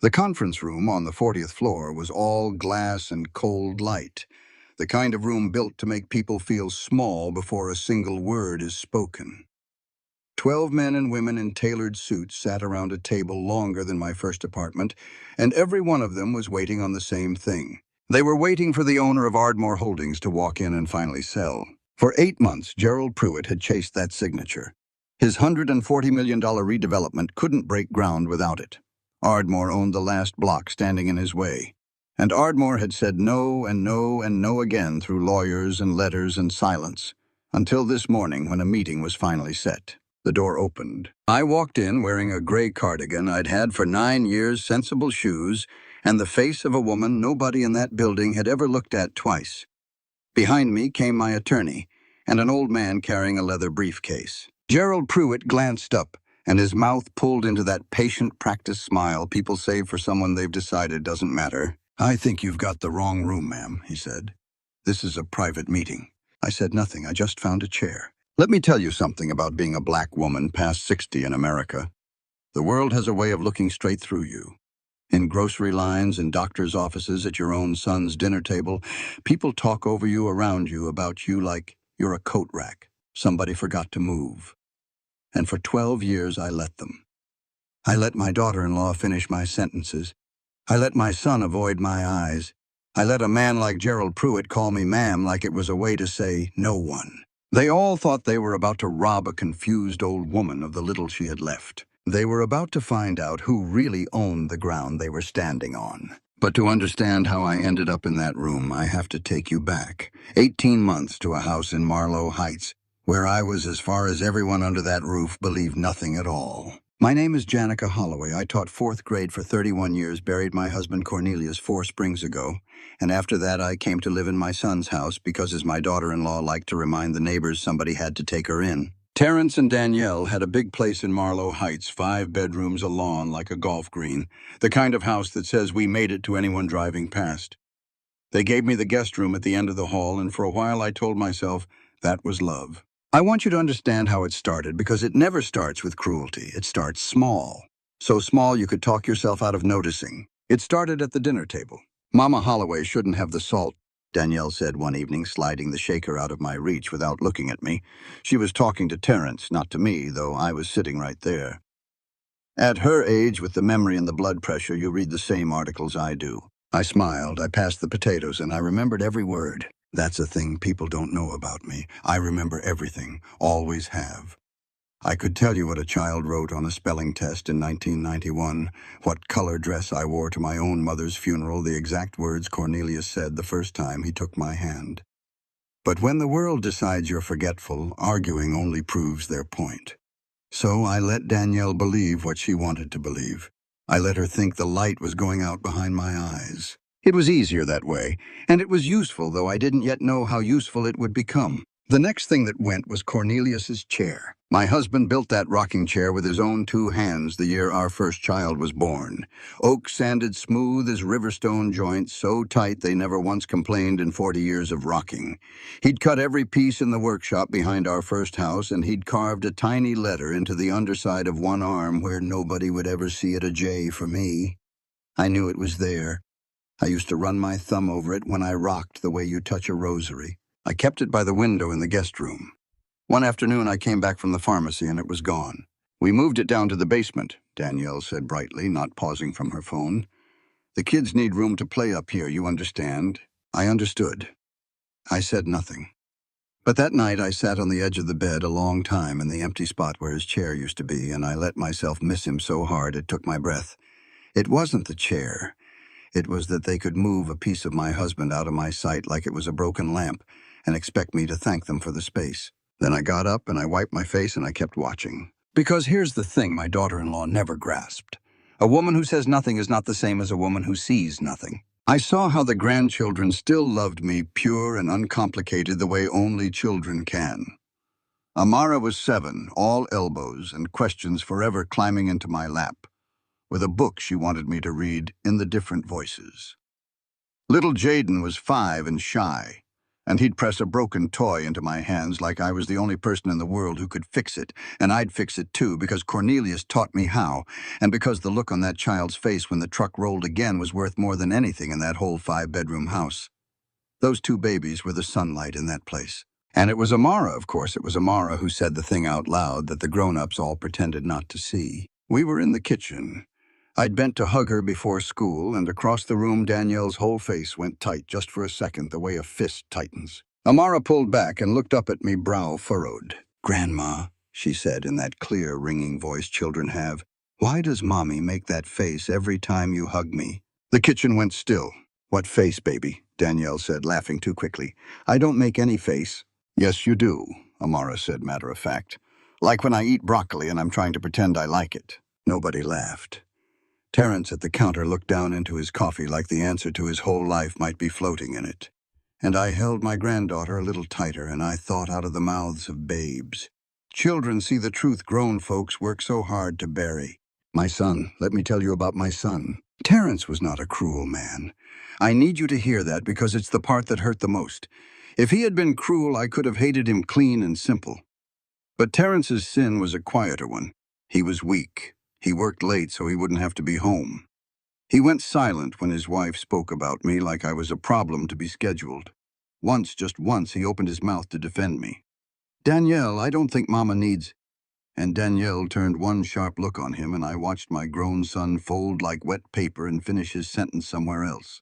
The conference room on the 40th floor was all glass and cold light, the kind of room built to make people feel small before a single word is spoken. 12 men and women in tailored suits sat around a table longer than my first apartment, and every one of them was waiting on the same thing. They were waiting for the owner of Ardmore Holdings to walk in and finally sell. For 8 months, Gerald Pruitt had chased that signature. His $140 million redevelopment couldn't break ground without it. Ardmore owned the last block standing in his way. And Ardmore had said no and no and no again through lawyers and letters and silence, until this morning when a meeting was finally set. The door opened. I walked in wearing a gray cardigan I'd had for 9 years, sensible shoes, and the face of a woman nobody in that building had ever looked at twice. Behind me came my attorney and an old man carrying a leather briefcase. Gerald Pruitt glanced up, and his mouth pulled into that patient practice smile people save for someone they've decided doesn't matter. "I think you've got the wrong room, ma'am," he said. "This is a private meeting." I said nothing. I just found a chair. "Let me tell you something about being a black woman past 60 in America. The world has a way of looking straight through you. In grocery lines, in doctor's offices, at your own son's dinner table, people talk over you, around you, about you like you're a coat rack. Somebody forgot to move. And for 12 years, I let them. I let my daughter-in-law finish my sentences. I let my son avoid my eyes. I let a man like Gerald Pruitt call me ma'am like it was a way to say no one. They all thought they were about to rob a confused old woman of the little she had left. They were about to find out who really owned the ground they were standing on. But to understand how I ended up in that room, I have to take you back 18 months to a house in Marlow Heights, where I was as far as everyone under that roof believed nothing at all. My name is Janica Holloway. I taught 4th grade for 31 years, buried my husband Cornelius 4 springs ago, and after that I came to live in my son's house because, as my daughter-in-law liked to remind the neighbors, somebody had to take her in. Terrence and Danielle had a big place in Marlow Heights, 5 bedrooms, a lawn like a golf green, the kind of house that says we made it to anyone driving past. They gave me the guest room at the end of the hall, and for a while I told myself that was love. I want you to understand how it started, because it never starts with cruelty. It starts small. So small you could talk yourself out of noticing. It started at the dinner table. "Mama Holloway shouldn't have the salt," Danielle said one evening, sliding the shaker out of my reach without looking at me. She was talking to Terrence, not to me, though I was sitting right there. At her age, with the memory and the blood pressure, you read the same articles I do. I smiled. I passed the potatoes, and I remembered every word. That's a thing people don't know about me. I remember everything, always have. I could tell you what a child wrote on a spelling test in 1991, what color dress I wore to my own mother's funeral, the exact words Cornelius said the first time he took my hand. But when the world decides you're forgetful, arguing only proves their point. So I let Danielle believe what she wanted to believe. I let her think the light was going out behind my eyes. It was easier that way, and it was useful, though I didn't yet know how useful it would become. The next thing that went was Cornelius's chair. My husband built that rocking chair with his own 2 hands the year our first child was born. Oak sanded smooth as riverstone joints, so tight they never once complained in 40 years of rocking. He'd cut every piece in the workshop behind our first house, and he'd carved a tiny letter into the underside of one arm where nobody would ever see it, a J for me. I knew it was there. I used to run my thumb over it when I rocked the way you touch a rosary. I kept it by the window in the guest room. One afternoon I came back from the pharmacy and it was gone. "We moved it down to the basement," Danielle said brightly, not pausing from her phone. "The kids need room to play up here, you understand." I understood. I said nothing. But that night I sat on the edge of the bed a long time in the empty spot where his chair used to be, and I let myself miss him so hard it took my breath. It wasn't the chair. It was that they could move a piece of my husband out of my sight like it was a broken lamp and expect me to thank them for the space. Then I got up and I wiped my face and I kept watching. Because here's the thing my daughter-in-law never grasped. A woman who says nothing is not the same as a woman who sees nothing. I saw how the grandchildren still loved me, pure and uncomplicated, the way only children can. Amara was 7, all elbows and questions forever climbing into my lap, with a book she wanted me to read in the different voices. Little Jaden was 5 and shy. And he'd press a broken toy into my hands like I was the only person in the world who could fix it, and I'd fix it too, because Cornelius taught me how, and because the look on that child's face when the truck rolled again was worth more than anything in that whole 5-bedroom house. Those 2 babies were the sunlight in that place. And it was Amara, of course, it was Amara who said the thing out loud that the grown-ups all pretended not to see. We were in the kitchen. I'd bent to hug her before school, and across the room Danielle's whole face went tight just for a second, the way a fist tightens. Amara pulled back and looked up at me, brow furrowed. "Grandma," she said in that clear, ringing voice children have, "why does Mommy make that face every time you hug me?" The kitchen went still. "What face, baby?" Danielle said, laughing too quickly. "I don't make any face." "Yes, you do," Amara said, matter of fact. "Like when I eat broccoli and I'm trying to pretend I like it." Nobody laughed. Terence at the counter looked down into his coffee like the answer to his whole life might be floating in it. And I held my granddaughter a little tighter, and I thought out of the mouths of babes. Children see the truth grown folks work so hard to bury. My son, let me tell you about my son. Terence was not a cruel man. I need you to hear that because it's the part that hurt the most. If he had been cruel, I could have hated him clean and simple. But Terence's sin was a quieter one. He was weak. He worked late so he wouldn't have to be home. He went silent when his wife spoke about me like I was a problem to be scheduled. Once, just once, he opened his mouth to defend me. "Danielle, I don't think Mama needs—" And Danielle turned one sharp look on him, and I watched my grown son fold like wet paper and finish his sentence somewhere else.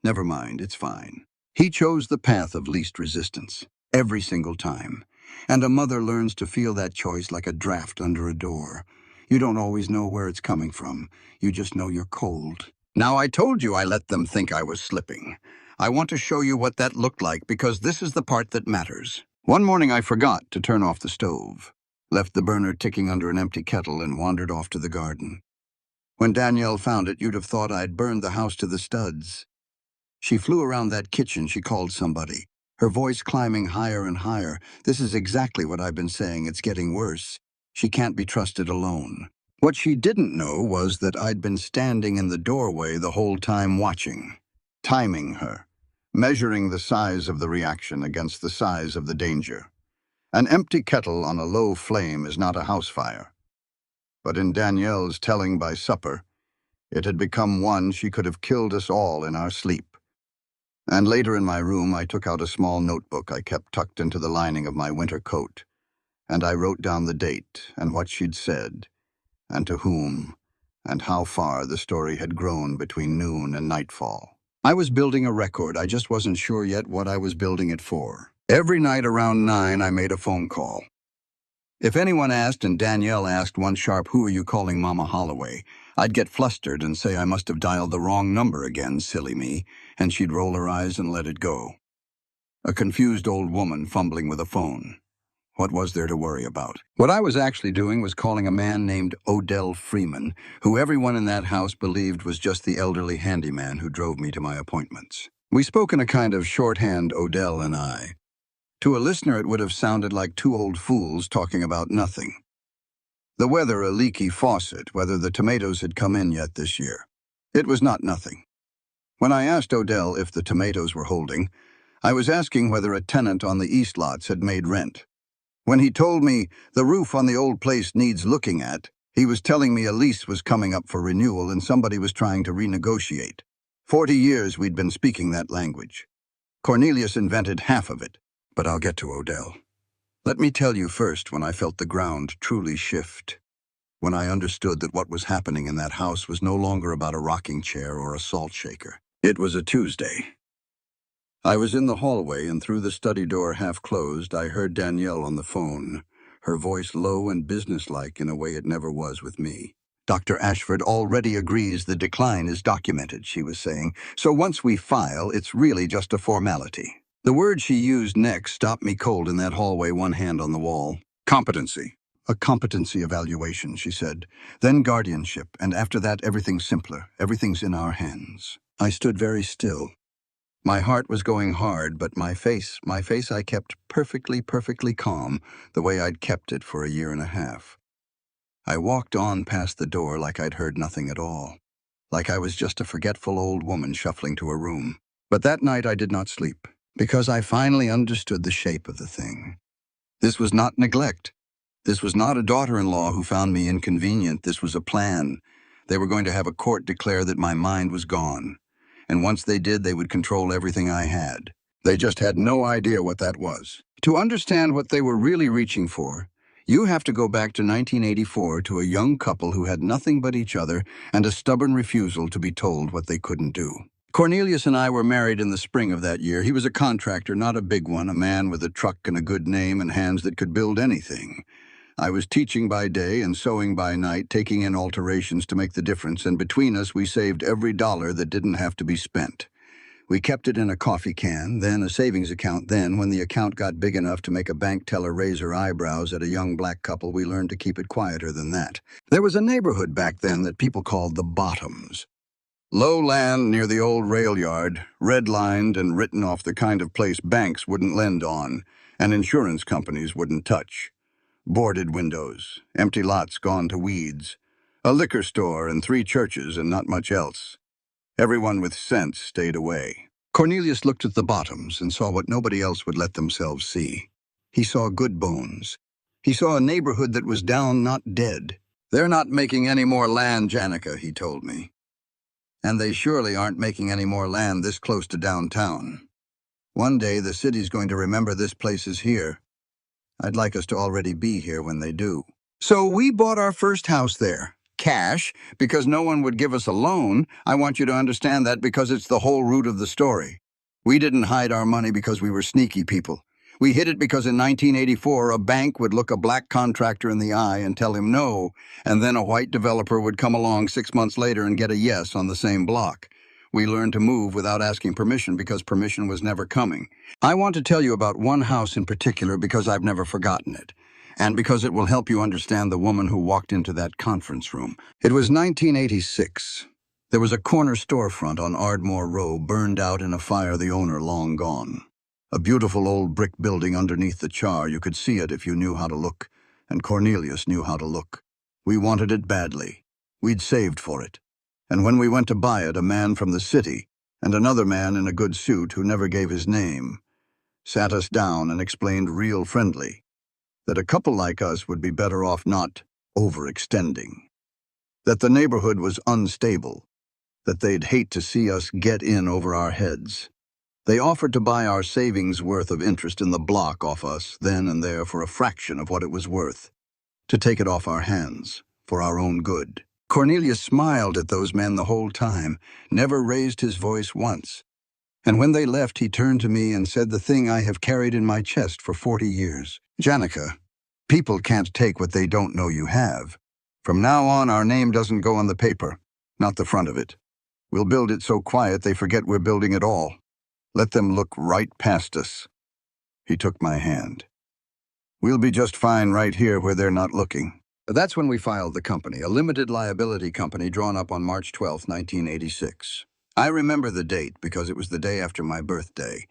"Never mind, it's fine." He chose the path of least resistance, every single time. And a mother learns to feel that choice like a draft under a door. You don't always know where it's coming from. You just know you're cold. Now, I told you I let them think I was slipping. I want to show you what that looked like because this is the part that matters. One morning I forgot to turn off the stove, left the burner ticking under an empty kettle, and wandered off to the garden. When Danielle found it, you'd have thought I'd burned the house to the studs. She flew around that kitchen. She called somebody, her voice climbing higher and higher. "This is exactly what I've been saying. It's getting worse. She can't be trusted alone." What she didn't know was that I'd been standing in the doorway the whole time watching, timing her, measuring the size of the reaction against the size of the danger. An empty kettle on a low flame is not a house fire. But in Danielle's telling by supper, it had become one she could have killed us all in our sleep. And later in my room, I took out a small notebook I kept tucked into the lining of my winter coat, and I wrote down the date and what she'd said, and to whom, and how far the story had grown between noon and nightfall. I was building a record. I just wasn't sure yet what I was building it for. Every night around 9, I made a phone call. If anyone asked, and Danielle asked one sharp, "Who are you calling, Mama Holloway?" I'd get flustered and say I must have dialed the wrong number again, silly me, and she'd roll her eyes and let it go. A confused old woman fumbling with a phone. What was there to worry about? What I was actually doing was calling a man named Odell Freeman, who everyone in that house believed was just the elderly handyman who drove me to my appointments. We spoke in a kind of shorthand, Odell and I. To a listener, it would have sounded like 2 old fools talking about nothing. The weather, a leaky faucet, whether the tomatoes had come in yet this year. It was not nothing. When I asked Odell if the tomatoes were holding, I was asking whether a tenant on the east lots had made rent. When he told me the roof on the old place needs looking at, he was telling me a lease was coming up for renewal and somebody was trying to renegotiate. 40 years we'd been speaking that language. Cornelius invented half of it. But I'll get to Odell. Let me tell you first when I felt the ground truly shift. When I understood that what was happening in that house was no longer about a rocking chair or a salt shaker. It was a Tuesday. I was in the hallway, and through the study door half closed, I heard Danielle on the phone, her voice low and businesslike in a way it never was with me. "Dr. Ashford already agrees the decline is documented," she was saying. "So once we file, it's really just a formality." The word she used next stopped me cold in that hallway, one hand on the wall. "Competency. A competency evaluation," she said. "Then guardianship, and after that everything's simpler. Everything's in our hands." I stood very still. My heart was going hard, but my face I kept perfectly calm, the way I'd kept it for a year and a half. I walked on past the door like I'd heard nothing at all, like I was just a forgetful old woman shuffling to her room. But that night I did not sleep. Because I finally understood the shape of the thing. This was not neglect. This was not a daughter-in-law who found me inconvenient. This was a plan. They were going to have a court declare that my mind was gone. And once they did, they would control everything I had. They just had no idea what that was. To understand what they were really reaching for, you have to go back to 1984 to a young couple who had nothing but each other and a stubborn refusal to be told what they couldn't do. Cornelius and I were married in the spring of that year. He was a contractor, not a big one, a man with a truck and a good name and hands that could build anything. I was teaching by day and sewing by night, taking in alterations to make the difference, and between us we saved every dollar that didn't have to be spent. We kept it in a coffee can, then a savings account. Then, when the account got big enough to make a bank teller raise her eyebrows at a young black couple, we learned to keep it quieter than that. There was a neighborhood back then that people called the Bottoms. Low land near the old rail yard, red-lined and written off the kind of place banks wouldn't lend on, and insurance companies wouldn't touch. Boarded windows, empty lots gone to weeds, a liquor store and 3 churches and not much else. Everyone with sense stayed away. Cornelius looked at the Bottoms and saw what nobody else would let themselves see. He saw good bones. He saw a neighborhood that was down, not dead. They're not making any more land, Janica, he told me. And they surely aren't making any more land this close to downtown. One day the city's going to remember this place is here. I'd like us to already be here when they do. So we bought our first house there. Cash, because no one would give us a loan. I want you to understand that because it's the whole root of the story. We didn't hide our money because we were sneaky people. We hid it because in 1984, a bank would look a black contractor in the eye and tell him no, and then a white developer would come along 6 months later and get a yes on the same block. We learned to move without asking permission because permission was never coming. I want to tell you about one house in particular because I've never forgotten it, and because it will help you understand the woman who walked into that conference room. It was 1986. There was a corner storefront on Ardmore Row burned out in a fire, the owner long gone. A beautiful old brick building underneath the char. You could see it if you knew how to look, and Cornelius knew how to look. We wanted it badly. We'd saved for it. And when we went to buy it, a man from the city, and another man in a good suit who never gave his name, sat us down and explained real friendly that a couple like us would be better off not overextending, that the neighborhood was unstable, that they'd hate to see us get in over our heads. They offered to buy our savings worth of interest in the block off us then and there for a fraction of what it was worth, to take it off our hands for our own good. Cornelius smiled at those men the whole time, never raised his voice once. And when they left, he turned to me and said the thing I have carried in my chest for 40 years. Janica, people can't take what they don't know you have. From now on, our name doesn't go on the paper, not the front of it. We'll build it so quiet they forget we're building it all. Let them look right past us. He took my hand. We'll be just fine right here where they're not looking. That's when we filed the company, a limited liability company drawn up on March 12, 1986. I remember the date because it was the day after my birthday,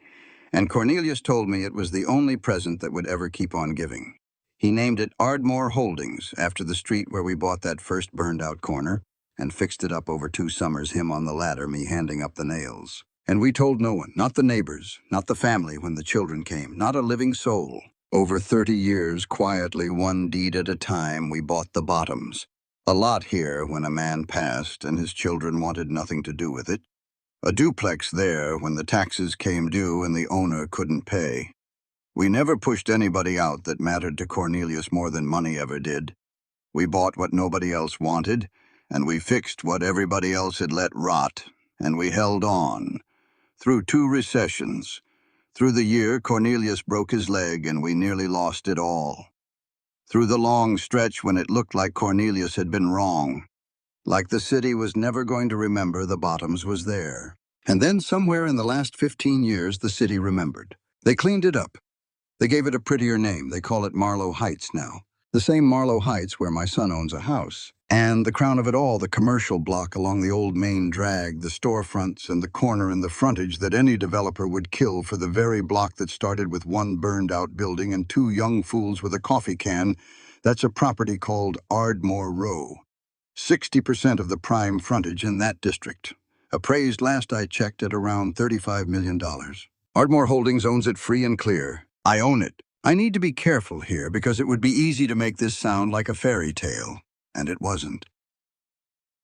and Cornelius told me it was the only present that would ever keep on giving. He named it Ardmore Holdings after the street where we bought that first burned-out corner and fixed it up over 2 summers, him on the ladder, me handing up the nails. And we told no one, not the neighbors, not the family when the children came, not a living soul. Over 30 years, quietly, one deed at a time, we bought the Bottoms. A lot here when a man passed and his children wanted nothing to do with it. A duplex there when the taxes came due and the owner couldn't pay. We never pushed anybody out that mattered to Cornelius more than money ever did. We bought what nobody else wanted, and we fixed what everybody else had let rot, and we held on. Through 2 recessions. Through the year, Cornelius broke his leg and we nearly lost it all. Through the long stretch when it looked like Cornelius had been wrong, like the city was never going to remember the Bottoms was there. And then somewhere in the last 15 years, the city remembered. They cleaned it up. They gave it a prettier name. They call it Marlow Heights now. The same Marlow Heights where my son owns a house. And the crown of it all, the commercial block along the old main drag, the storefronts and the corner and the frontage that any developer would kill for the very block that started with 1 burned-out building and 2 young fools with a coffee can. That's a property called Ardmore Row. 60% of the prime frontage in that district. Appraised last I checked at around $35 million. Ardmore Holdings owns it free and clear. I own it. I need to be careful here because it would be easy to make this sound like a fairy tale, and it wasn't.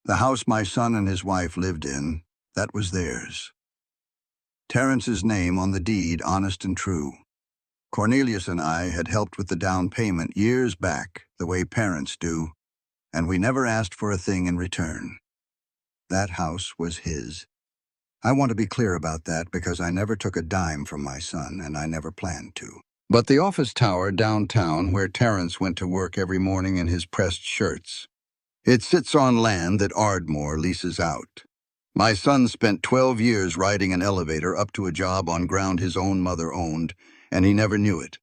The house my son and his wife lived in, that was theirs. Terrence's name on the deed, honest and true. Cornelius and I had helped with the down payment years back, the way parents do, and we never asked for a thing in return. That house was his. I want to be clear about that because I never took a dime from my son, and I never planned to. But the office tower downtown where Terrence went to work every morning in his pressed shirts, it sits on land that Ardmore leases out. My son spent 12 years riding an elevator up to a job on ground his own mother owned, and he never knew it.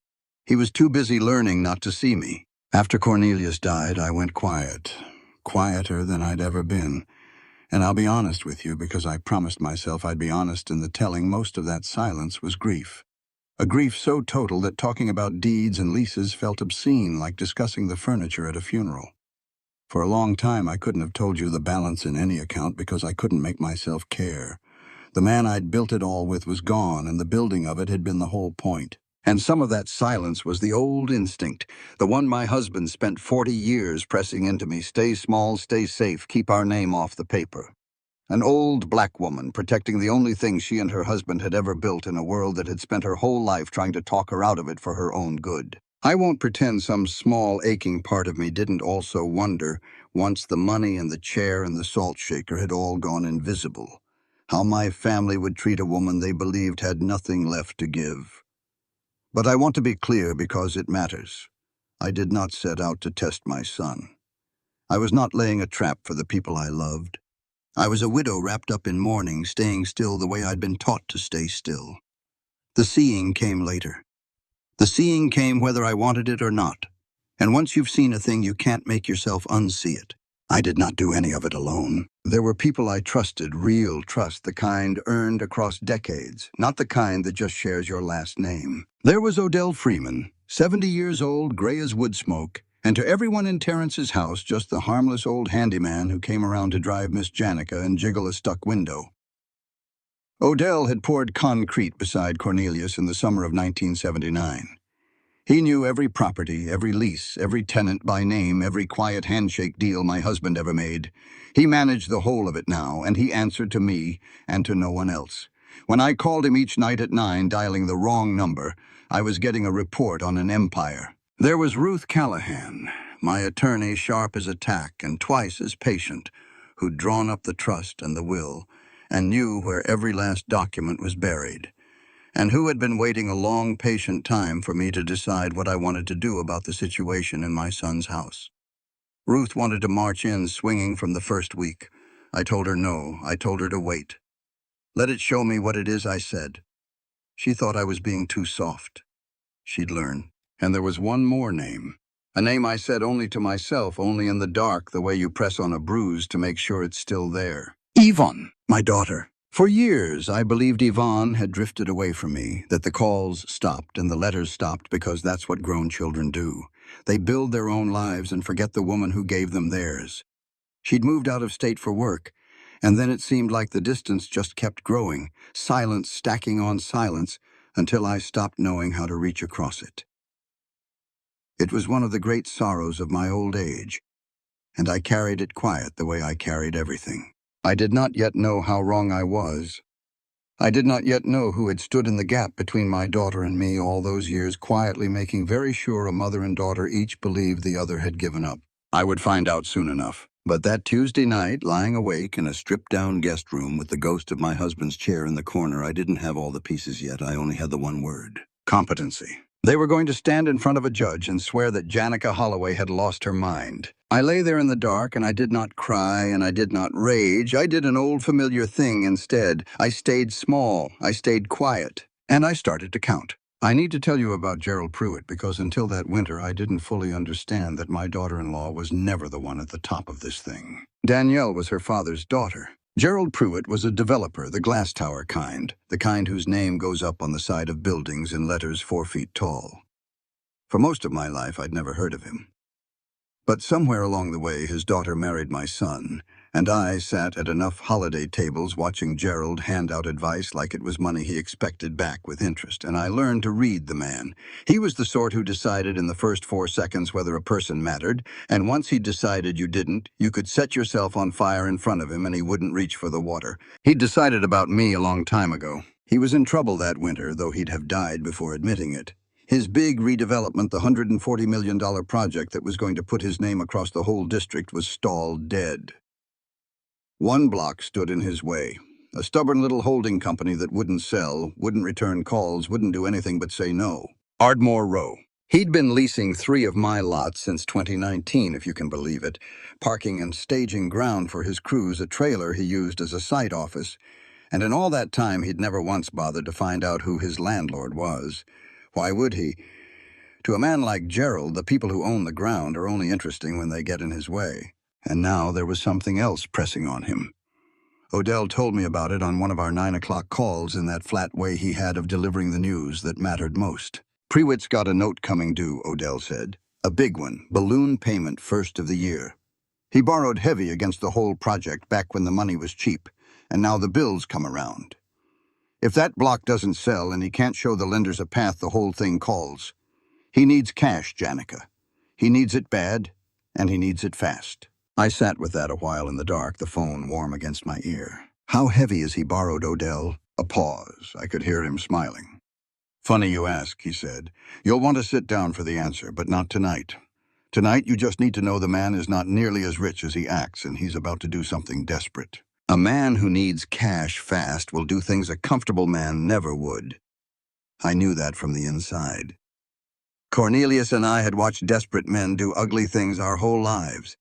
He was too busy learning not to see me. After Cornelius died, I went quiet, quieter than I'd ever been. And I'll be honest with you because I promised myself I'd be honest in the telling. Most of that silence was grief. A grief so total that talking about deeds and leases felt obscene, like discussing the furniture at a funeral. For a long time, I couldn't have told you the balance in any account because I couldn't make myself care. The man I'd built it all with was gone, and the building of it had been the whole point. And some of that silence was the old instinct, the one my husband spent 40 years pressing into me: stay small, stay safe, keep our name off the paper. An old black woman protecting the only thing she and her husband had ever built in a world that had spent her whole life trying to talk her out of it for her own good. I won't pretend some small aching part of me didn't also wonder, once the money and the chair and the salt shaker had all gone invisible, how my family would treat a woman they believed had nothing left to give. But I want to be clear because it matters. I did not set out to test my son. I was not laying a trap for the people I loved. I was a widow wrapped up in mourning, staying still the way I'd been taught to stay still. The seeing came later. The seeing came whether I wanted it or not. And once you've seen a thing, you can't make yourself unsee it. I did not do any of it alone. There were people I trusted, real trust, the kind earned across decades, not the kind that just shares your last name. There was Odell Freeman, 70 years old, gray as wood smoke, and to everyone in Terrence's house, just the harmless old handyman who came around to drive Miss Janica and jiggle a stuck window. Odell had poured concrete beside Cornelius in the summer of 1979. He knew every property, every lease, every tenant by name, every quiet handshake deal my husband ever made. He managed the whole of it now, and he answered to me and to no one else. When I called him each night at 9, dialing the wrong number, I was getting a report on an empire. There was Ruth Callahan, my attorney, sharp as a tack and twice as patient, who'd drawn up the trust and the will, and knew where every last document was buried, and who had been waiting a long, patient time for me to decide what I wanted to do about the situation in my son's house. Ruth wanted to march in swinging from the first week. I told her no. I told her to wait. Let it show me what it is, I said. She thought I was being too soft. She'd learn. And there was one more name. A name I said only to myself, only in the dark, the way you press on a bruise to make sure it's still there. Yvonne, my daughter. For years, I believed Yvonne had drifted away from me, that the calls stopped and the letters stopped because that's what grown children do. They build their own lives and forget the woman who gave them theirs. She'd moved out of state for work, and then it seemed like the distance just kept growing, silence stacking on silence, until I stopped knowing how to reach across it. It was one of the great sorrows of my old age, and I carried it quiet the way I carried everything. I did not yet know how wrong I was. I did not yet know who had stood in the gap between my daughter and me all those years, quietly making very sure a mother and daughter each believed the other had given up. I would find out soon enough. But that Tuesday night, lying awake in a stripped-down guest room with the ghost of my husband's chair in the corner, I didn't have all the pieces yet. I only had the one word: competency. They were going to stand in front of a judge and swear that Janica Holloway had lost her mind. I lay there in the dark, and I did not cry, and I did not rage. I did an old familiar thing instead. I stayed small. I stayed quiet. And I started to count. I need to tell you about Gerald Pruitt because until that winter, I didn't fully understand that my daughter-in-law was never the one at the top of this thing. Danielle was her father's daughter. Gerald Pruitt was a developer, the glass tower kind, the kind whose name goes up on the side of buildings in letters 4 feet tall. For most of my life, I'd never heard of him. But somewhere along the way, his daughter married my son, And I sat at enough holiday tables watching Gerald hand out advice like it was money he expected back with interest, and I learned to read the man. He was the sort who decided in the first 4 seconds whether a person mattered, and once he decided you didn't, you could set yourself on fire in front of him and he wouldn't reach for the water. He'd decided about me a long time ago. He was in trouble that winter, though he'd have died before admitting it. His big redevelopment, the $140 million project that was going to put his name across the whole district, was stalled dead. One block stood in his way. A stubborn little holding company that wouldn't sell, wouldn't return calls, wouldn't do anything but say no. Ardmore Row. He'd been leasing 3 of my lots since 2019, if you can believe it, parking and staging ground for his crews, a trailer he used as a site office, and in all that time he'd never once bothered to find out who his landlord was. Why would he? To a man like Gerald, the people who own the ground are only interesting when they get in his way. And now there was something else pressing on him. Odell told me about it on one of our 9 o'clock calls in that flat way he had of delivering the news that mattered most. Prewitt's got a note coming due, Odell said. A big one, balloon payment first of the year. He borrowed heavy against the whole project back when the money was cheap, and now the bills come around. If that block doesn't sell and he can't show the lenders a path, the whole thing calls. He needs cash, Janica. He needs it bad, and he needs it fast. I sat with that a while in the dark, the phone warm against my ear. How heavy is he borrowed, Odell? A pause. I could hear him smiling. Funny you ask, he said. You'll want to sit down for the answer, but not tonight. Tonight you just need to know the man is not nearly as rich as he acts, and he's about to do something desperate. A man who needs cash fast will do things a comfortable man never would. I knew that from the inside. Cornelius and I had watched desperate men do ugly things our whole lives.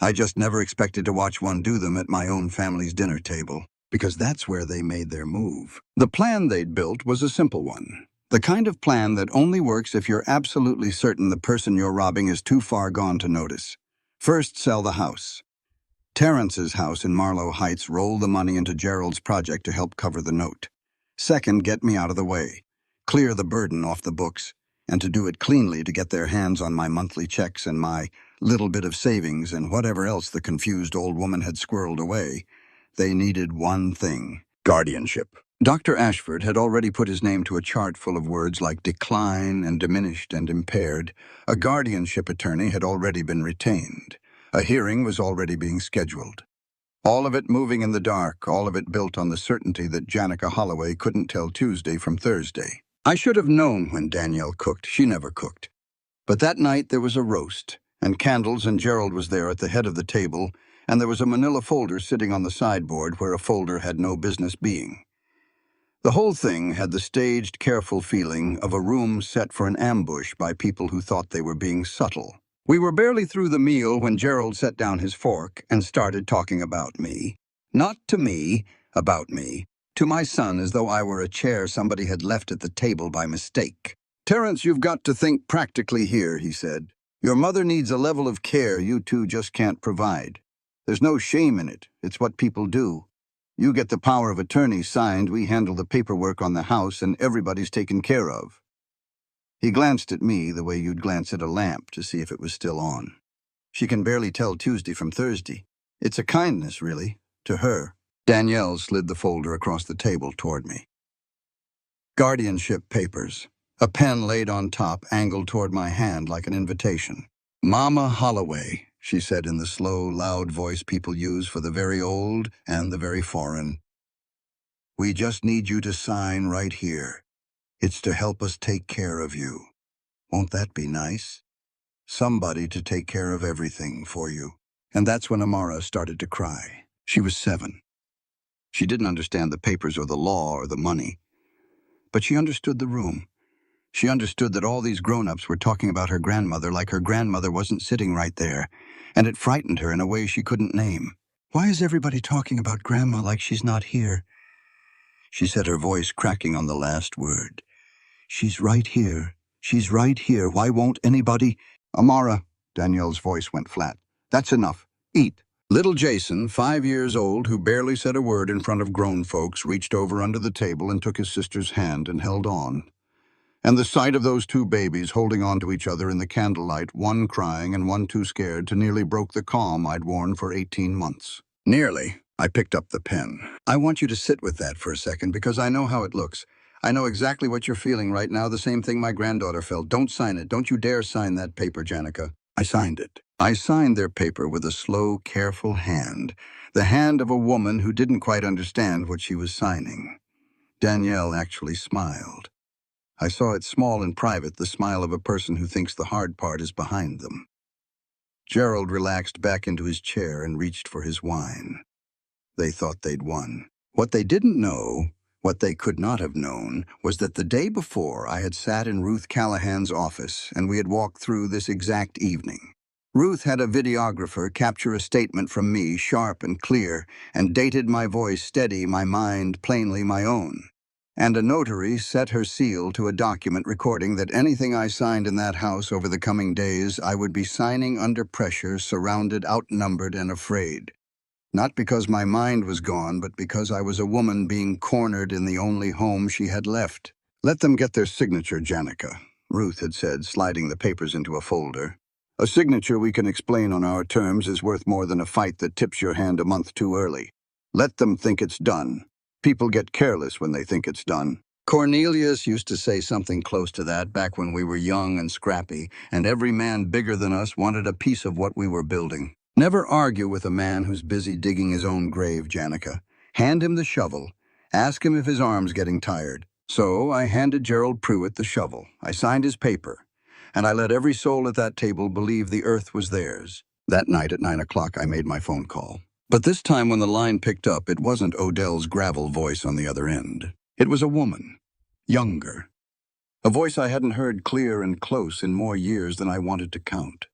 I just never expected to watch one do them at my own family's dinner table, because that's where they made their move. The plan they'd built was a simple one. The kind of plan that only works if you're absolutely certain the person you're robbing is too far gone to notice. First, sell the house. Terrence's house in Marlow Heights rolled the money into Gerald's project to help cover the note. Second, get me out of the way. Clear the burden off the books, and to do it cleanly to get their hands on my monthly checks and my little bit of savings and whatever else the confused old woman had squirreled away. They needed one thing: guardianship. Dr. Ashford had already put his name to a chart full of words like decline and diminished and impaired. A guardianship attorney had already been retained. A hearing was already being scheduled. All of it moving in the dark, all of it built on the certainty that Janica Holloway couldn't tell Tuesday from Thursday. I should have known when Danielle cooked. She never cooked. But that night there was a roast, and candles, and Gerald was there at the head of the table, and there was a manila folder sitting on the sideboard where a folder had no business being. The whole thing had the staged, careful feeling of a room set for an ambush by people who thought they were being subtle. We were barely through the meal when Gerald set down his fork and started talking about me. Not to me, about me. To my son, as though I were a chair somebody had left at the table by mistake. Terrence, you've got to think practically here, he said. Your mother needs a level of care you two just can't provide. There's no shame in it. It's what people do. You get the power of attorney signed, we handle the paperwork on the house, and everybody's taken care of. He glanced at me the way you'd glance at a lamp to see if it was still on. She can barely tell Tuesday from Thursday. It's a kindness, really, to her. Danielle slid the folder across the table toward me. Guardianship papers. A pen laid on top, angled toward my hand like an invitation. Mama Holloway, she said in the slow, loud voice people use for the very old and the very foreign. We just need you to sign right here. It's to help us take care of you. Won't that be nice? Somebody to take care of everything for you. And that's when Amara started to cry. She was 7. She didn't understand the papers or the law or the money. But she understood the room. She understood that all these grown-ups were talking about her grandmother like her grandmother wasn't sitting right there, and it frightened her in a way she couldn't name. Why is everybody talking about Grandma like she's not here? She said, her voice cracking on the last word. She's right here. She's right here. Why won't anybody? Amara, Danielle's voice went flat. That's enough. Eat. Little Jason, 5 years old, who barely said a word in front of grown folks, reached over under the table and took his sister's hand and held on. And the sight of those 2 babies holding on to each other in the candlelight, one crying and one too scared to, nearly broke the calm I'd worn for 18 months. Nearly. I picked up the pen. I want you to sit with that for a second because I know how it looks. I know exactly what you're feeling right now, the same thing my granddaughter felt. Don't sign it. Don't you dare sign that paper, Janica. I signed it. I signed their paper with a slow, careful hand. The hand of a woman who didn't quite understand what she was signing. Danielle actually smiled. I saw it small and private, the smile of a person who thinks the hard part is behind them. Gerald relaxed back into his chair and reached for his wine. They thought they'd won. What they didn't know, what they could not have known, was that the day before I had sat in Ruth Callahan's office and we had walked through this exact evening. Ruth had a videographer capture a statement from me, sharp and clear, and dated my voice steady, my mind plainly my own. And a notary set her seal to a document recording that anything I signed in that house over the coming days, I would be signing under pressure, surrounded, outnumbered, and afraid. Not because my mind was gone, but because I was a woman being cornered in the only home she had left. Let them get their signature, Janica, Ruth had said, sliding the papers into a folder. A signature we can explain on our terms is worth more than a fight that tips your hand a month too early. Let them think it's done. People get careless when they think it's done. Cornelius used to say something close to that back when we were young and scrappy, and every man bigger than us wanted a piece of what we were building. Never argue with a man who's busy digging his own grave, Janica. Hand him the shovel. Ask him if his arm's getting tired. So I handed Gerald Pruitt the shovel. I signed his paper. And I let every soul at that table believe the earth was theirs. That night at 9 o'clock, I made my phone call. But this time when the line picked up, it wasn't Odell's gravel voice on the other end. It was a woman. Younger. A voice I hadn't heard clear and close in more years than I wanted to count.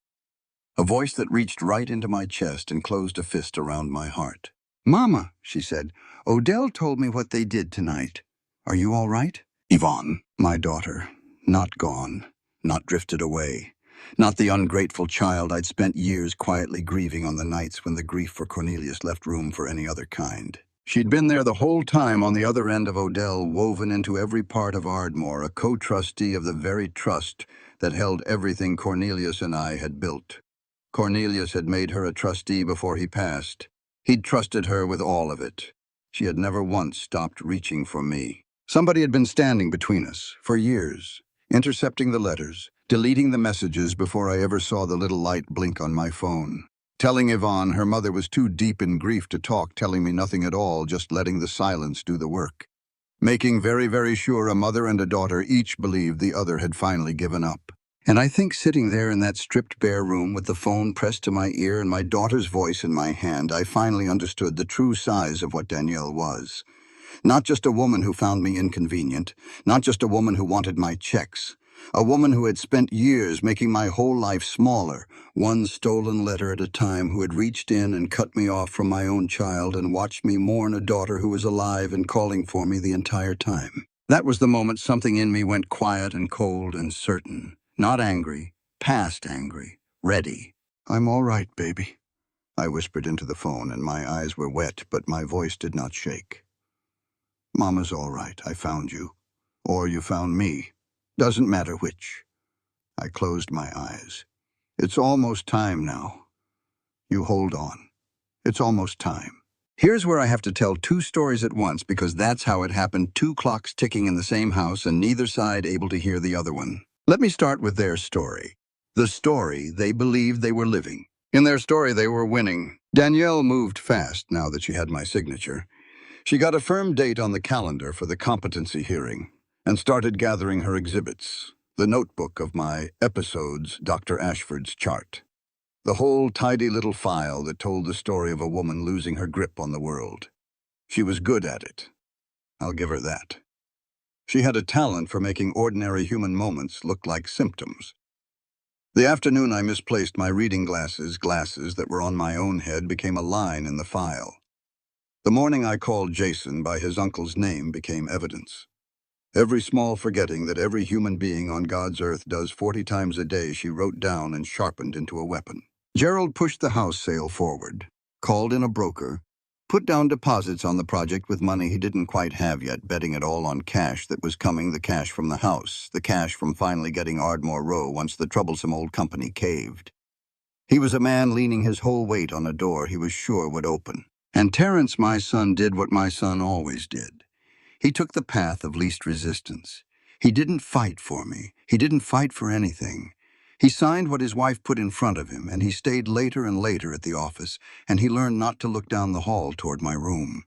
A voice that reached right into my chest and closed a fist around my heart. "Mama," she said, "Odell told me what they did tonight. Are you all right?" Yvonne, my daughter, not gone, not drifted away, not the ungrateful child I'd spent years quietly grieving on the nights when the grief for Cornelius left room for any other kind. She'd been there the whole time on the other end of Odell, woven into every part of Ardmore, a co-trustee of the very trust that held everything Cornelius and I had built. Cornelius had made her a trustee before he passed. He'd trusted her with all of it. She had never once stopped reaching for me. Somebody had been standing between us for years, intercepting the letters, deleting the messages before I ever saw the little light blink on my phone. Telling Yvonne her mother was too deep in grief to talk, telling me nothing at all, just letting the silence do the work. Making very, very sure a mother and a daughter each believed the other had finally given up. And I think sitting there in that stripped bare room with the phone pressed to my ear and my daughter's voice in my hand, I finally understood the true size of what Danielle was. Not just a woman who found me inconvenient, not just a woman who wanted my checks. A woman who had spent years making my whole life smaller, one stolen letter at a time, who had reached in and cut me off from my own child and watched me mourn a daughter who was alive and calling for me the entire time. That was the moment something in me went quiet and cold and certain. Not angry, past angry, ready. "I'm all right, baby," I whispered into the phone, and my eyes were wet, but my voice did not shake. "Mama's all right. I found you. Or you found me. Doesn't matter which." I closed my eyes. "It's almost time now. You hold on. It's almost time." Here's where I have to tell two stories at once because that's how it happened, two clocks ticking in the same house and neither side able to hear the other one. Let me start with their story. The story they believed they were living. In their story, they were winning. Danielle moved fast now that she had my signature. She got a firm date on the calendar for the competency hearing and started gathering her exhibits, the notebook of my episodes, Dr. Ashford's chart. The whole tidy little file that told the story of a woman losing her grip on the world. She was good at it. I'll give her that. She had a talent for making ordinary human moments look like symptoms. The afternoon I misplaced my reading glasses that were on my own head, became a line in the file. The morning I called Jason by his uncle's name became evidence. Every small forgetting that every human being on God's earth does 40 times a day, she wrote down and sharpened into a weapon. Gerald pushed the house sale forward, called in a broker, put down deposits on the project with money he didn't quite have yet, betting it all on cash that was coming, the cash from the house, the cash from finally getting Ardmore Row once the troublesome old company caved. He was a man leaning his whole weight on a door he was sure would open. And Terrence, my son, did what my son always did. He took the path of least resistance. He didn't fight for me. He didn't fight for anything. He signed what his wife put in front of him, and he stayed later and later at the office, and he learned not to look down the hall toward my room.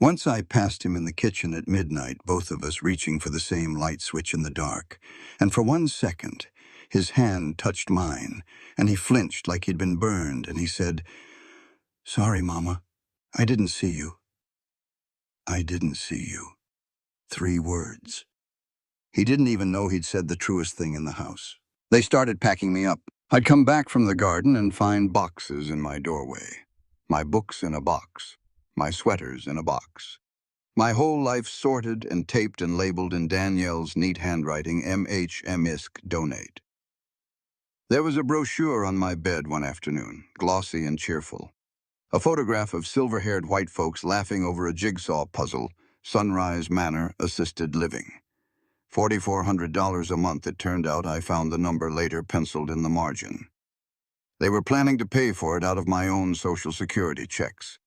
Once I passed him in the kitchen at midnight, both of us reaching for the same light switch in the dark, and for 1 second, his hand touched mine, and he flinched like he'd been burned, and he said, "Sorry, Mama. I didn't see you. I didn't see you." 3 words. He didn't even know he'd said the truest thing in the house. They started packing me up. I'd come back from the garden and find boxes in my doorway. My books in a box. My sweaters in a box. My whole life sorted and taped and labeled in Danielle's neat handwriting, MHMISC Donate. There was a brochure on my bed one afternoon, glossy and cheerful. A photograph of silver-haired white folks laughing over a jigsaw puzzle, Sunrise Manor Assisted Living. $4,400 a month, it turned out. I found the number later penciled in the margin. They were planning to pay for it out of my own Social Security checks.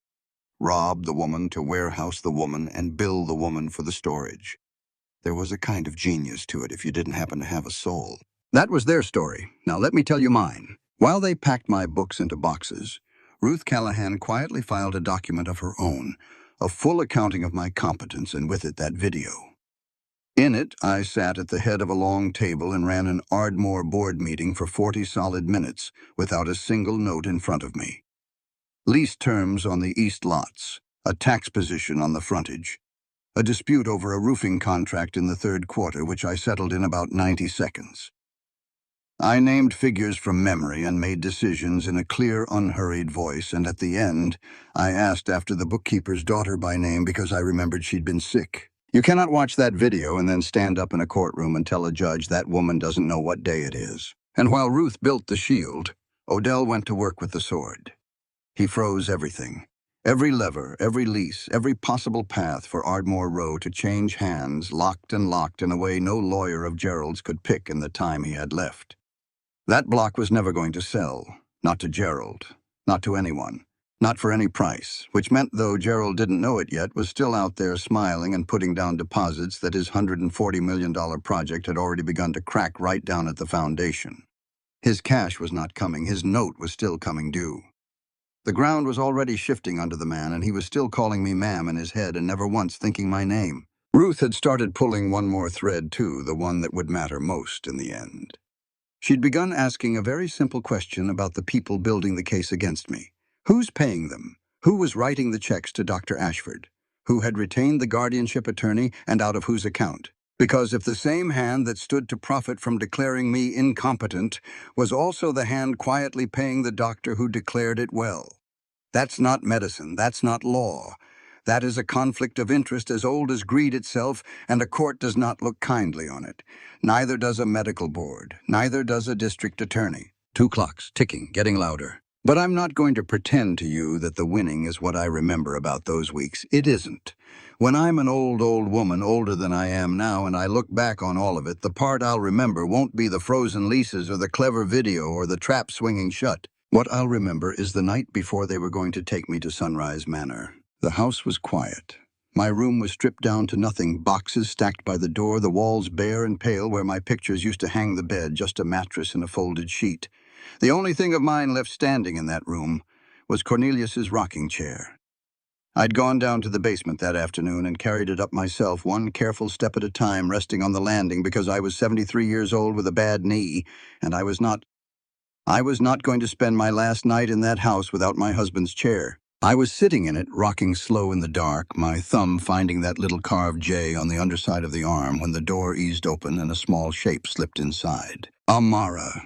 Rob the woman to warehouse the woman and bill the woman for the storage. There was a kind of genius to it if you didn't happen to have a soul. That was their story. Now let me tell you mine. While they packed my books into boxes, Ruth Callahan quietly filed a document of her own, a full accounting of my competence, and with it that video. In it, I sat at the head of a long table and ran an Ardmore board meeting for 40 solid minutes without a single note in front of me. Lease terms on the east lots, a tax position on the frontage, a dispute over a roofing contract in the third quarter, which I settled in about 90 seconds. I named figures from memory and made decisions in a clear, unhurried voice, and at the end, I asked after the bookkeeper's daughter by name because I remembered she'd been sick. You cannot watch that video and then stand up in a courtroom and tell a judge that woman doesn't know what day it is. And while Ruth built the shield, Odell went to work with the sword. He froze everything. Every lever, every lease, every possible path for Ardmore Row to change hands, locked in a way no lawyer of Gerald's could pick in the time he had left. That block was never going to sell, not to Gerald, not to anyone, not for any price, which meant, though Gerald didn't know it yet, was still out there smiling and putting down deposits that his $140 million project had already begun to crack right down at the foundation. His cash was not coming, his note was still coming due. The ground was already shifting under the man, and he was still calling me ma'am in his head and never once thinking my name. Ruth had started pulling one more thread, too, the one that would matter most in the end. She'd begun asking a very simple question about the people building the case against me. Who's paying them? Who was writing the checks to Dr. Ashford? Who had retained the guardianship attorney and out of whose account? Because if the same hand that stood to profit from declaring me incompetent was also the hand quietly paying the doctor who declared it well. That's not medicine, that's not law. That is a conflict of interest as old as greed itself, and a court does not look kindly on it. Neither does a medical board, neither does a district attorney. 2 clocks, ticking, getting louder. But I'm not going to pretend to you that the winning is what I remember about those weeks. It isn't. When I'm an old woman, older than I am now, and I look back on all of it, the part I'll remember won't be the frozen leases or the clever video or the trap swinging shut. What I'll remember is the night before they were going to take me to Sunrise Manor. The house was quiet. My room was stripped down to nothing, boxes stacked by the door, the walls bare and pale where my pictures used to hang the bed, just a mattress and a folded sheet. The only thing of mine left standing in that room was Cornelius's rocking chair. I'd gone down to the basement that afternoon and carried it up myself, one careful step at a time, resting on the landing because I was 73 years old with a bad knee, and I was not going to spend my last night in that house without my husband's chair. I was sitting in it, rocking slow in the dark, my thumb finding that little carved J on the underside of the arm when the door eased open and a small shape slipped inside. Amara,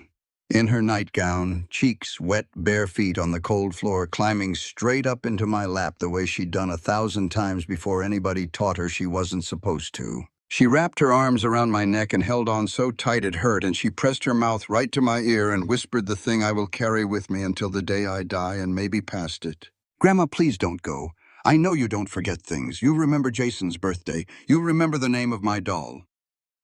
in her nightgown, cheeks wet, bare feet on the cold floor, climbing straight up into my lap the way she'd done 1,000 times before anybody taught her she wasn't supposed to. She wrapped her arms around my neck and held on so tight it hurt, and she pressed her mouth right to my ear and whispered the thing I will carry with me until the day I die and maybe past it. Grandma, please don't go. I know you don't forget things. You remember Jason's birthday. You remember the name of my doll.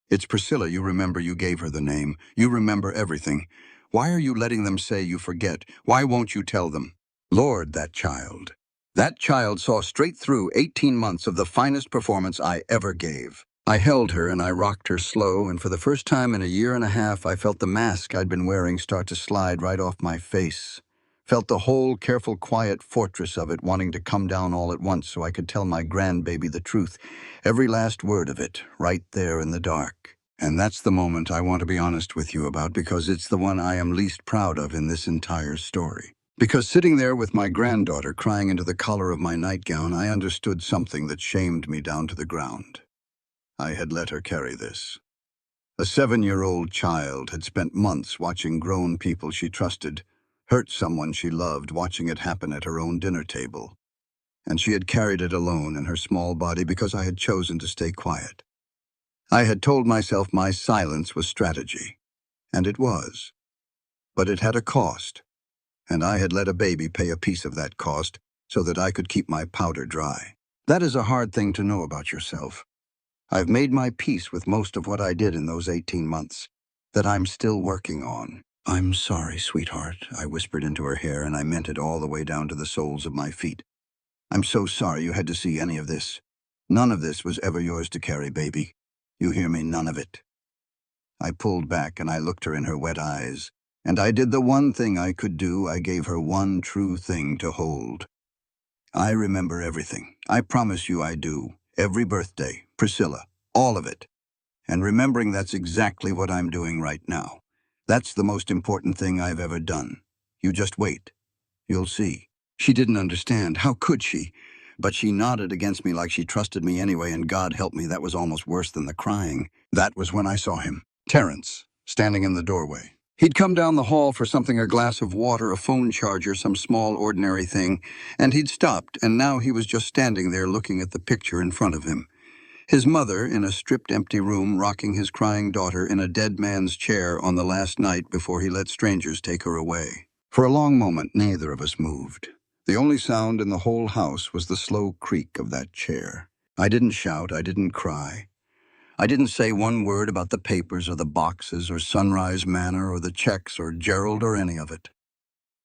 It's Priscilla. You remember you gave her the name. You remember everything. Why are you letting them say you forget? Why won't you tell them? Lord, that child. That child saw straight through 18 months of the finest performance I ever gave. I held her and I rocked her slow, and for the first time in a year and a half, I felt the mask I'd been wearing start to slide right off my face. Felt the whole careful, quiet fortress of it wanting to come down all at once so I could tell my grandbaby the truth, every last word of it, right there in the dark. And that's the moment I want to be honest with you about, because it's the one I am least proud of in this entire story. Because sitting there with my granddaughter crying into the collar of my nightgown, I understood something that shamed me down to the ground. I had let her carry this. A 7-year-old child had spent months watching grown people she trusted hurt someone she loved, watching it happen at her own dinner table. And she had carried it alone in her small body because I had chosen to stay quiet. I had told myself my silence was strategy, and it was. But it had a cost, and I had let a baby pay a piece of that cost so that I could keep my powder dry. That is a hard thing to know about yourself. I've made my peace with most of what I did in those 18 months, that I'm still working on. "I'm sorry, sweetheart," I whispered into her hair, and I meant it all the way down to the soles of my feet. "I'm so sorry you had to see any of this. None of this was ever yours to carry, baby. You hear me? None of it." I pulled back and I looked her in her wet eyes, and I did the one thing I could do. I gave her one true thing to hold. "I remember everything. I promise you I do. Every birthday, Priscilla, all of it. And remembering that's exactly what I'm doing right now. That's the most important thing I've ever done. You just wait. You'll see." She didn't understand. How could she? But she nodded against me like she trusted me anyway, and God help me, that was almost worse than the crying. That was when I saw him, Terrence, standing in the doorway. He'd come down the hall for something, a glass of water, a phone charger, some small ordinary thing, and he'd stopped, and now he was just standing there looking at the picture in front of him. His mother in a stripped, empty room, rocking his crying daughter in a dead man's chair on the last night before he let strangers take her away. For a long moment, neither of us moved. The only sound in the whole house was the slow creak of that chair. I didn't shout, I didn't cry. I didn't say one word about the papers or the boxes or Sunrise Manor or the checks or Gerald or any of it.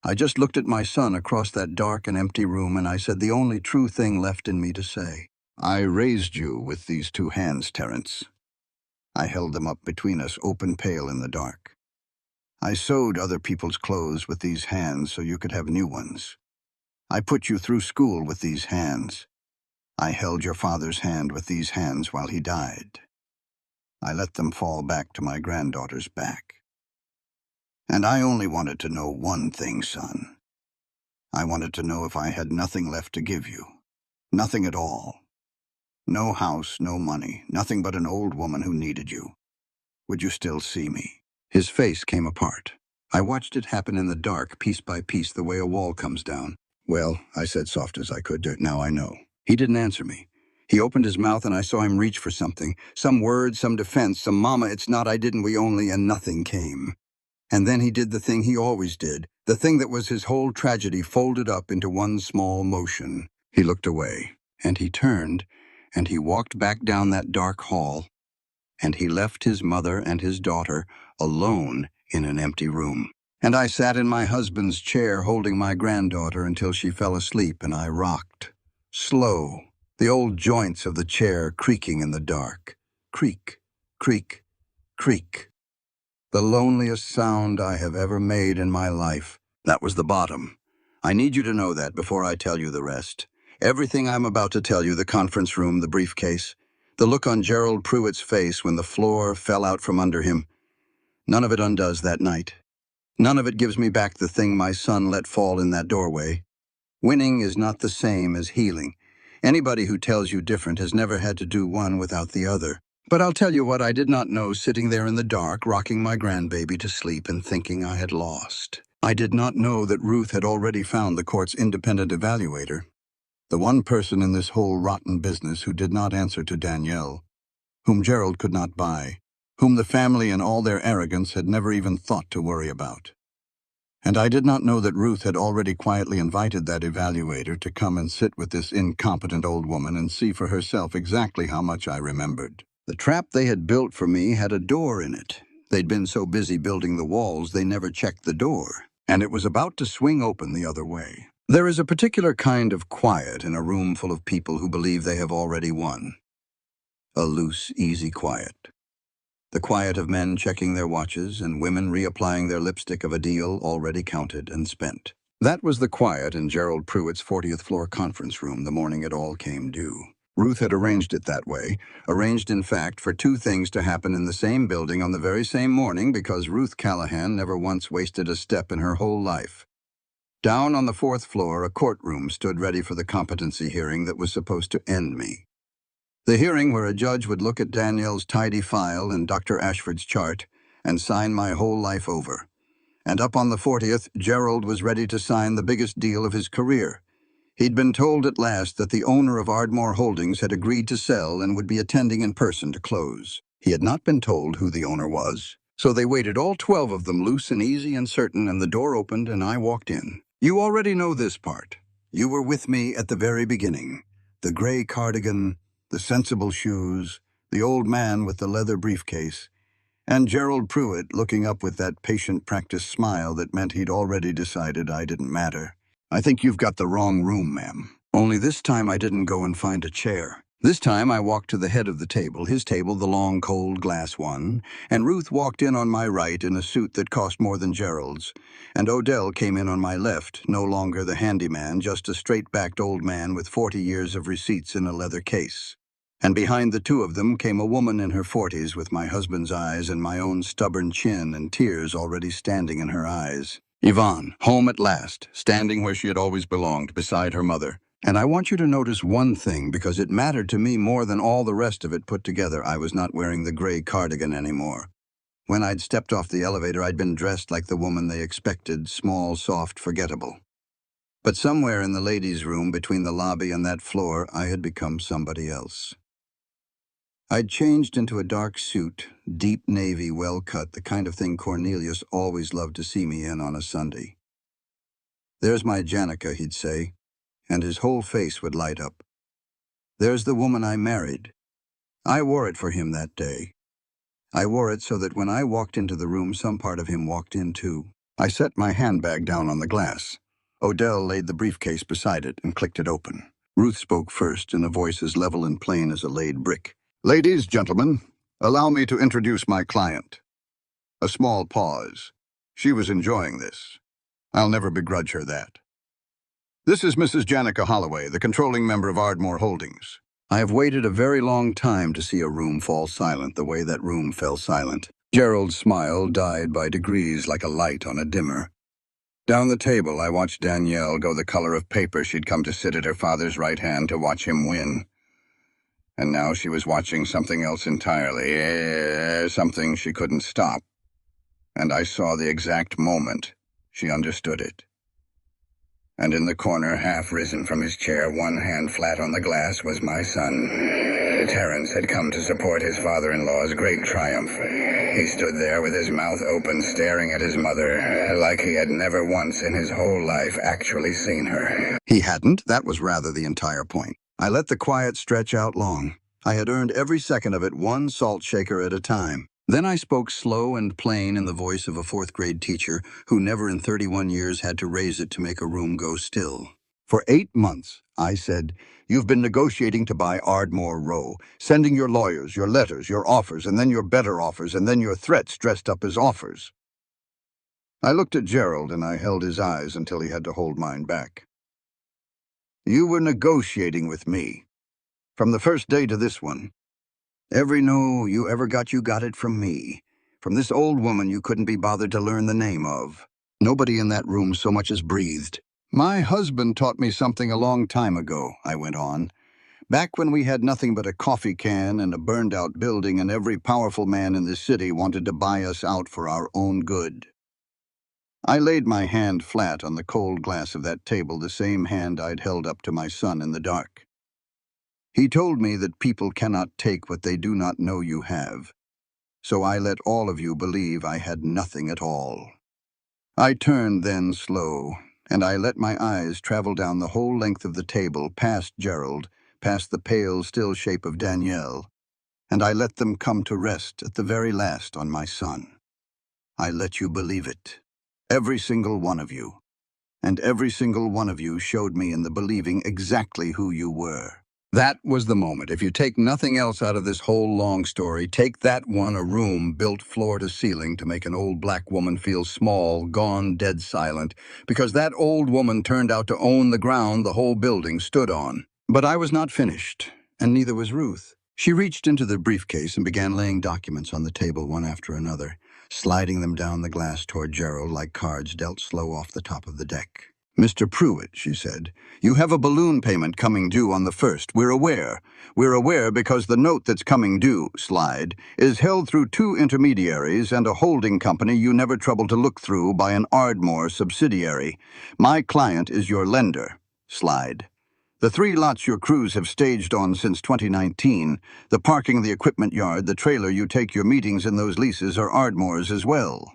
I just looked at my son across that dark and empty room, and I said the only true thing left in me to say. "I raised you with these two hands, Terrence." I held them up between us, open pale in the dark. "I sewed other people's clothes with these hands so you could have new ones. I put you through school with these hands. I held your father's hand with these hands while he died. I let them fall back to my granddaughter's back. And I only wanted to know one thing, son. I wanted to know if I had nothing left to give you. Nothing at all. No house, no money, nothing but an old woman who needed you. Would you still see me?" His face came apart. I watched it happen in the dark, piece by piece, the way a wall comes down. "Well," I said, soft as I could, "now I know." He didn't answer me. He opened his mouth and I saw him reach for something. Some word, some defense, some "Mama, it's not, I didn't, we only," and nothing came. And then he did the thing he always did, the thing that was his whole tragedy folded up into one small motion. He looked away, and he turned, and he walked back down that dark hall, and he left his mother and his daughter alone in an empty room. And I sat in my husband's chair holding my granddaughter until she fell asleep, and I rocked. Slow, the old joints of the chair creaking in the dark. Creak, creak, creak. The loneliest sound I have ever made in my life. That was the bottom. I need you to know that before I tell you the rest. Everything I'm about to tell you, the conference room, the briefcase, the look on Gerald Pruitt's face when the floor fell out from under him, none of it undoes that night. None of it gives me back the thing my son let fall in that doorway. Winning is not the same as healing. Anybody who tells you different has never had to do one without the other. But I'll tell you what I did not know, sitting there in the dark, rocking my grandbaby to sleep and thinking I had lost. I did not know that Ruth had already found the court's independent evaluator, the one person in this whole rotten business who did not answer to Danielle, whom Gerald could not buy, whom the family in all their arrogance had never even thought to worry about. And I did not know that Ruth had already quietly invited that evaluator to come and sit with this incompetent old woman and see for herself exactly how much I remembered. The trap they had built for me had a door in it. They'd been so busy building the walls they never checked the door, and it was about to swing open the other way. There is a particular kind of quiet in a room full of people who believe they have already won. A loose, easy quiet. The quiet of men checking their watches and women reapplying their lipstick of a deal already counted and spent. That was the quiet in Gerald Pruitt's 40th floor conference room the morning it all came due. Ruth had arranged it that way, arranged in fact for two things to happen in the same building on the very same morning because Ruth Callahan never once wasted a step in her whole life. Down on the 4th floor, a courtroom stood ready for the competency hearing that was supposed to end me. The hearing where a judge would look at Danielle's tidy file and Dr. Ashford's chart and sign my whole life over. And up on the 40th, Gerald was ready to sign the biggest deal of his career. He'd been told at last that the owner of Ardmore Holdings had agreed to sell and would be attending in person to close. He had not been told who the owner was. So they waited, all 12 of them, loose and easy and certain, and the door opened and I walked in. You already know this part. You were with me at the very beginning. The gray cardigan, the sensible shoes, the old man with the leather briefcase, and Gerald Pruitt looking up with that patient practice smile that meant he'd already decided I didn't matter. I think you've got the wrong room, ma'am. Only this time I didn't go and find a chair. This time I walked to the head of the table, his table, the long, cold glass one, and Ruth walked in on my right in a suit that cost more than Gerald's, and Odell came in on my left, no longer the handyman, just a straight-backed old man with 40 years of receipts in a leather case. And behind the two of them came a woman in her 40s with my husband's eyes and my own stubborn chin and tears already standing in her eyes. Yvonne, home at last, standing where she had always belonged, beside her mother. And I want you to notice one thing, because it mattered to me more than all the rest of it put together. I was not wearing the gray cardigan anymore. When I'd stepped off the elevator, I'd been dressed like the woman they expected, small, soft, forgettable. But somewhere in the ladies' room between the lobby and that floor, I had become somebody else. I'd changed into a dark suit, deep navy, well-cut, the kind of thing Cornelius always loved to see me in on a Sunday. There's my Janica, he'd say, and his whole face would light up. There's the woman I married. I wore it for him that day. I wore it so that when I walked into the room, some part of him walked in too. I set my handbag down on the glass. Odell laid the briefcase beside it and clicked it open. Ruth spoke first in a voice as level and plain as a laid brick. Ladies, gentlemen, allow me to introduce my client. A small pause. She was enjoying this. I'll never begrudge her that. This is Mrs. Janica Holloway, the controlling member of Ardmore Holdings. I have waited a very long time to see a room fall silent the way that room fell silent. Gerald's smile died by degrees like a light on a dimmer. Down the table, I watched Danielle go the color of paper she'd come to sit at her father's right hand to watch him win. And now she was watching something else entirely, something she couldn't stop. And I saw the exact moment she understood it. And in the corner, half risen from his chair, one hand flat on the glass, was my son. Terence had come to support his father-in-law's great triumph. He stood there with his mouth open, staring at his mother, like he had never once in his whole life actually seen her. He hadn't. That was rather the entire point. I let the quiet stretch out long. I had earned every second of it, one salt shaker at a time. Then I spoke slow and plain in the voice of a fourth-grade teacher who never in 31 years had to raise it to make a room go still. For 8 months, I said, you've been negotiating to buy Ardmore Row, sending your lawyers, your letters, your offers, and then your better offers, and then your threats dressed up as offers. I looked at Gerald and I held his eyes until he had to hold mine back. You were negotiating with me. From the first day to this one. Every no you ever got, you got it from me. From this old woman you couldn't be bothered to learn the name of. Nobody in that room so much as breathed. My husband taught me something a long time ago, I went on. Back when we had nothing but a coffee can and a burned-out building and every powerful man in the city wanted to buy us out for our own good. I laid my hand flat on the cold glass of that table, the same hand I'd held up to my son in the dark. He told me that people cannot take what they do not know you have. So I let all of you believe I had nothing at all. I turned then slow, and I let my eyes travel down the whole length of the table, past Gerald, past the pale, still shape of Danielle, and I let them come to rest at the very last on my son. I let you believe it. Every single one of you. And every single one of you showed me in the believing exactly who you were. That was the moment. If you take nothing else out of this whole long story, take that one, a room built floor to ceiling to make an old black woman feel small, gone dead silent, because that old woman turned out to own the ground the whole building stood on. But I was not finished, and neither was Ruth. She reached into the briefcase and began laying documents on the table one after another, sliding them down the glass toward Gerald like cards dealt slow off the top of the deck. "Mr. Pruitt," she said, "you have a balloon payment coming due on the 1st. We're aware. We're aware because the note that's coming due, slide, is held through 2 intermediaries and a holding company you never troubled to look through by an Ardmore subsidiary. My client is your lender, slide. The 3 lots your crews have staged on since 2019, the parking, the equipment yard, the trailer you take your meetings in, those leases are Ardmore's as well,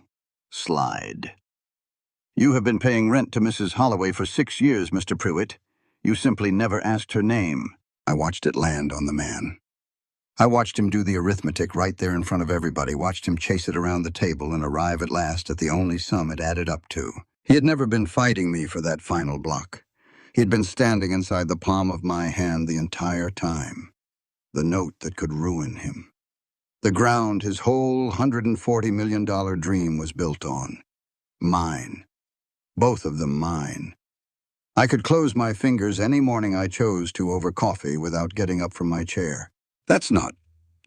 slide. You have been paying rent to Mrs. Holloway for 6 years, Mr. Pruitt. You simply never asked her name." I watched it land on the man. I watched him do the arithmetic right there in front of everybody, watched him chase it around the table and arrive at last at the only sum it added up to. He had never been fighting me for that final block. He had been standing inside the palm of my hand the entire time. The note that could ruin him. The ground his whole $140 million dream was built on. Mine. Both of them mine. I could close my fingers any morning I chose to over coffee without getting up from my chair. "That's not,"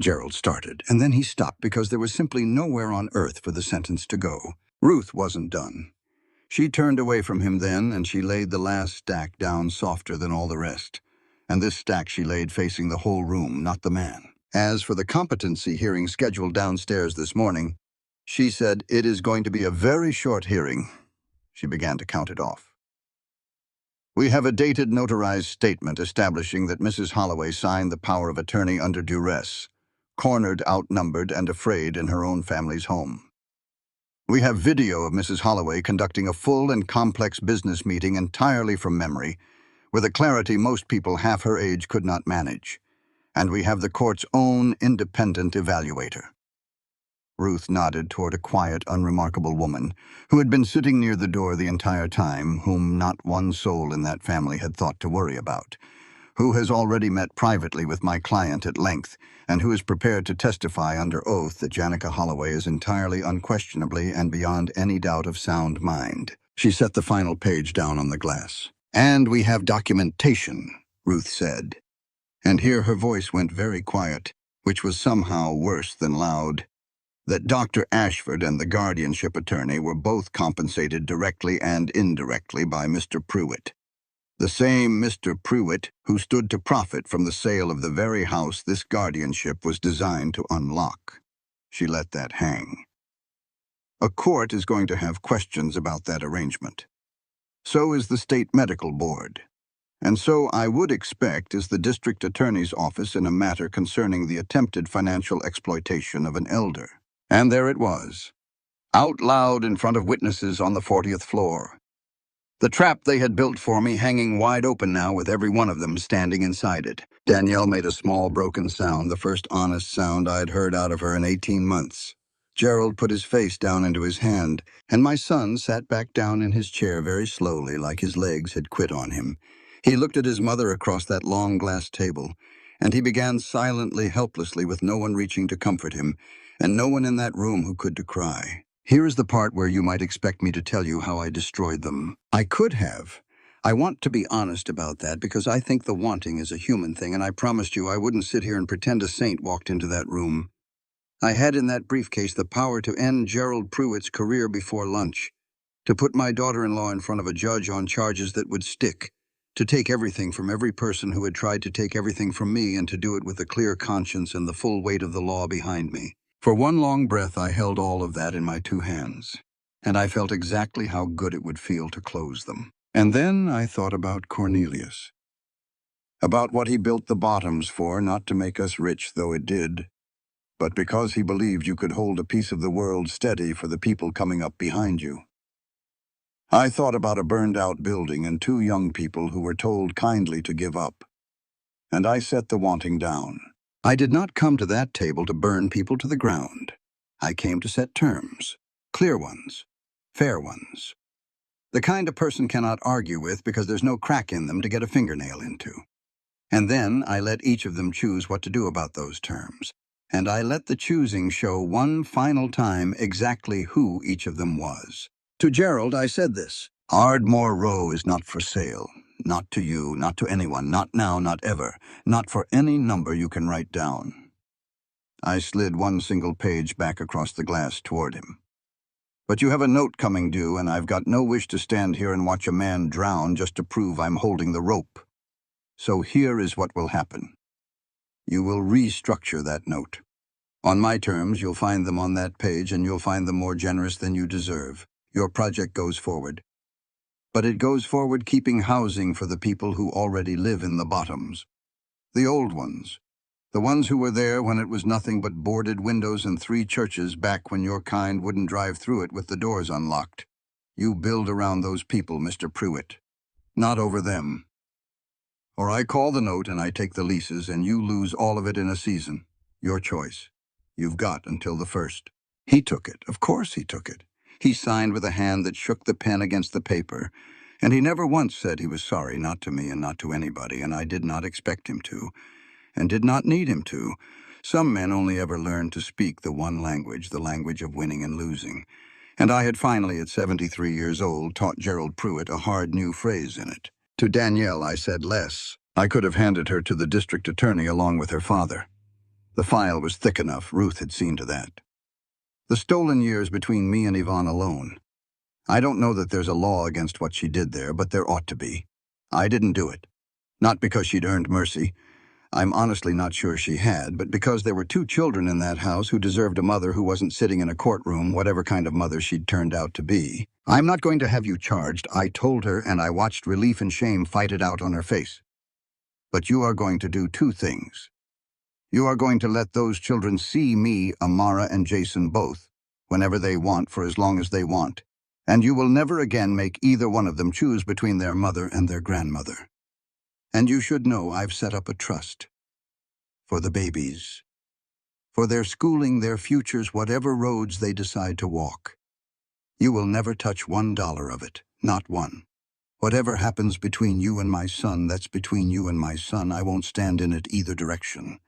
Gerald started, and then he stopped because there was simply nowhere on earth for the sentence to go. Ruth wasn't done. She turned away from him then, and she laid the last stack down softer than all the rest. And this stack she laid facing the whole room, not the man. As for the competency hearing scheduled downstairs this morning, she said, "It is going to be a very short hearing." She began to count it off. "We have a dated notarized statement establishing that Mrs. Holloway signed the power of attorney under duress, cornered, outnumbered, and afraid in her own family's home. We have video of Mrs. Holloway conducting a full and complex business meeting entirely from memory, with a clarity most people half her age could not manage. And we have the court's own independent evaluator." Ruth nodded toward a quiet, unremarkable woman who had been sitting near the door the entire time, whom not one soul in that family had thought to worry about, who has already met privately with my client at length, and who is prepared to testify under oath that Janica Holloway is entirely, unquestionably, and beyond any doubt of sound mind. She set the final page down on the glass. "And we have documentation," Ruth said. And here her voice went very quiet, which was somehow worse than loud, that Dr. Ashford and the guardianship attorney were both compensated directly and indirectly by Mr. Pruitt. The same Mr. Pruitt who stood to profit from the sale of the very house this guardianship was designed to unlock. She let that hang. A court is going to have questions about that arrangement. So is the State Medical Board. And so I would expect is the district attorney's office in a matter concerning the attempted financial exploitation of an elder. And there it was, out loud in front of witnesses on the 40th floor. The trap they had built for me hanging wide open now with every one of them standing inside it. Danielle made a small broken sound, the first honest sound I'd heard out of her in 18 months. Gerald put his face down into his hand, and my son sat back down in his chair very slowly, like his legs had quit on him. He looked at his mother across that long glass table, and he began silently, helplessly, with no one reaching to comfort him, and no one in that room who could to cry. Here is the part where you might expect me to tell you how I destroyed them. I could have. I want to be honest about that because I think the wanting is a human thing, and I promised you I wouldn't sit here and pretend a saint walked into that room. I had in that briefcase the power to end Gerald Pruitt's career before lunch, to put my daughter-in-law in front of a judge on charges that would stick, to take everything from every person who had tried to take everything from me, and to do it with a clear conscience and the full weight of the law behind me. For one long breath, I held all of that in my 2 hands, and I felt exactly how good it would feel to close them. And then I thought about Cornelius, about what he built the bottoms for, not to make us rich, though it did, but because he believed you could hold a piece of the world steady for the people coming up behind you. I thought about a burned-out building and 2 young people who were told kindly to give up, and I set the wanting down. I did not come to that table to burn people to the ground. I came to set terms, clear ones, fair ones. The kind a person cannot argue with because there's no crack in them to get a fingernail into. And then I let each of them choose what to do about those terms. And I let the choosing show one final time exactly who each of them was. To Gerald, I said this: Ardmore Row is not for sale. Not to you, not to anyone, not now, not ever, not for any number you can write down. I slid one single page back across the glass toward him. But you have a note coming due, and I've got no wish to stand here and watch a man drown just to prove I'm holding the rope. So here is what will happen. You will restructure that note. On my terms, you'll find them on that page, and you'll find them more generous than you deserve. Your project goes forward. But it goes forward keeping housing for the people who already live in the bottoms. The old ones. The ones who were there when it was nothing but boarded windows and 3 churches back when your kind wouldn't drive through it with the doors unlocked. You build around those people, Mr. Pruitt. Not over them. Or I call the note and I take the leases and you lose all of it in a season. Your choice. You've got until the 1st. He took it. Of course he took it. He signed with a hand that shook the pen against the paper. And he never once said he was sorry, not to me and not to anybody, and I did not expect him to. And did not need him to. Some men only ever learn to speak the one language, the language of winning and losing. And I had finally, at 73 years old, taught Gerald Pruitt a hard new phrase in it. To Danielle, I said less. I could have handed her to the district attorney along with her father. The file was thick enough, Ruth had seen to that. The stolen years between me and Yvonne alone. I don't know that there's a law against what she did there, but there ought to be. I didn't do it. Not because she'd earned mercy. I'm honestly not sure she had, but because there were 2 children in that house who deserved a mother who wasn't sitting in a courtroom, whatever kind of mother she'd turned out to be. I'm not going to have you charged, I told her, and I watched relief and shame fight it out on her face. But you are going to do 2 things. You are going to let those children see me, Amara, and Jason both, whenever they want, for as long as they want. And you will never again make either one of them choose between their mother and their grandmother. And you should know I've set up a trust. For the babies. For their schooling, their futures, whatever roads they decide to walk. You will never touch $1 of it, not one. Whatever happens between you and my son, that's between you and my son. I won't stand in it either direction.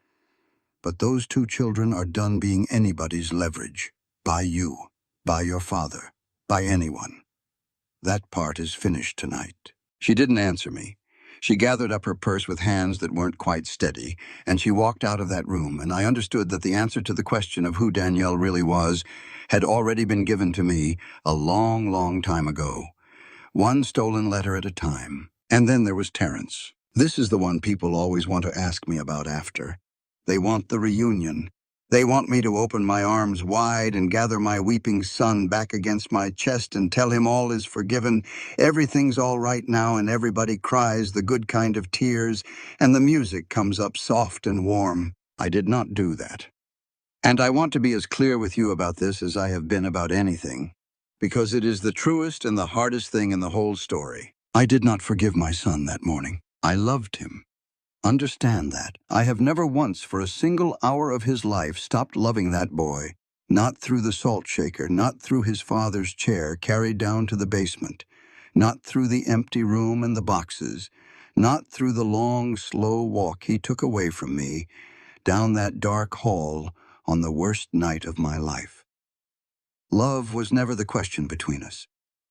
But those 2 children are done being anybody's leverage. By you, by your father, by anyone. That part is finished tonight. She didn't answer me. She gathered up her purse with hands that weren't quite steady, and she walked out of that room, and I understood that the answer to the question of who Danielle really was had already been given to me a long, long time ago. One stolen letter at a time. And then there was Terrence. This is the one people always want to ask me about after. They want the reunion. They want me to open my arms wide and gather my weeping son back against my chest and tell him all is forgiven, everything's all right now, and everybody cries the good kind of tears, and the music comes up soft and warm. I did not do that. And I want to be as clear with you about this as I have been about anything, because it is the truest and the hardest thing in the whole story. I did not forgive my son that morning. I loved him. Understand that. I have never once for a single hour of his life stopped loving that boy. Not through the salt shaker, not through his father's chair carried down to the basement, not through the empty room and the boxes, not through the long, slow walk he took away from me, down that dark hall on the worst night of my life. Love was never the question between us.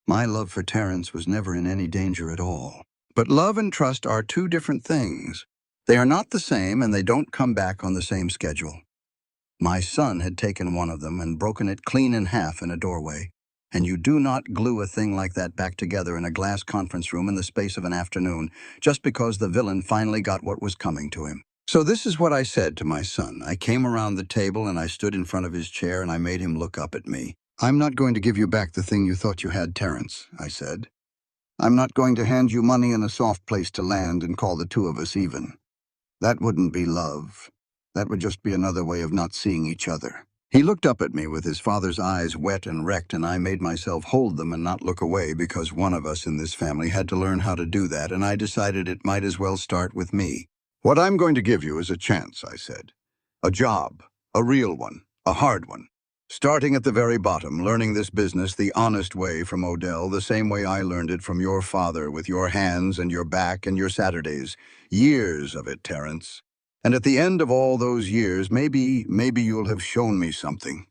My love for Terrence was never in any danger at all. But love and trust are 2 different things. They are not the same, and they don't come back on the same schedule. My son had taken one of them and broken it clean in half in a doorway, and you do not glue a thing like that back together in a glass conference room in the space of an afternoon, just because the villain finally got what was coming to him. So this is what I said to my son. I came around the table and I stood in front of his chair and I made him look up at me. I'm not going to give you back the thing you thought you had, Terrence, I said. I'm not going to hand you money and a soft place to land and call the 2 of us even. That wouldn't be love. That would just be another way of not seeing each other. He looked up at me with his father's eyes wet and wrecked, and I made myself hold them and not look away because one of us in this family had to learn how to do that, and I decided it might as well start with me. What I'm going to give you is a chance, I said. A job. A real one. A hard one. Starting at the very bottom, learning this business the honest way from Odell, the same way I learned it from your father, with your hands and your back and your Saturdays. Years of it, Terrence. And at the end of all those years, maybe you'll have shown me something.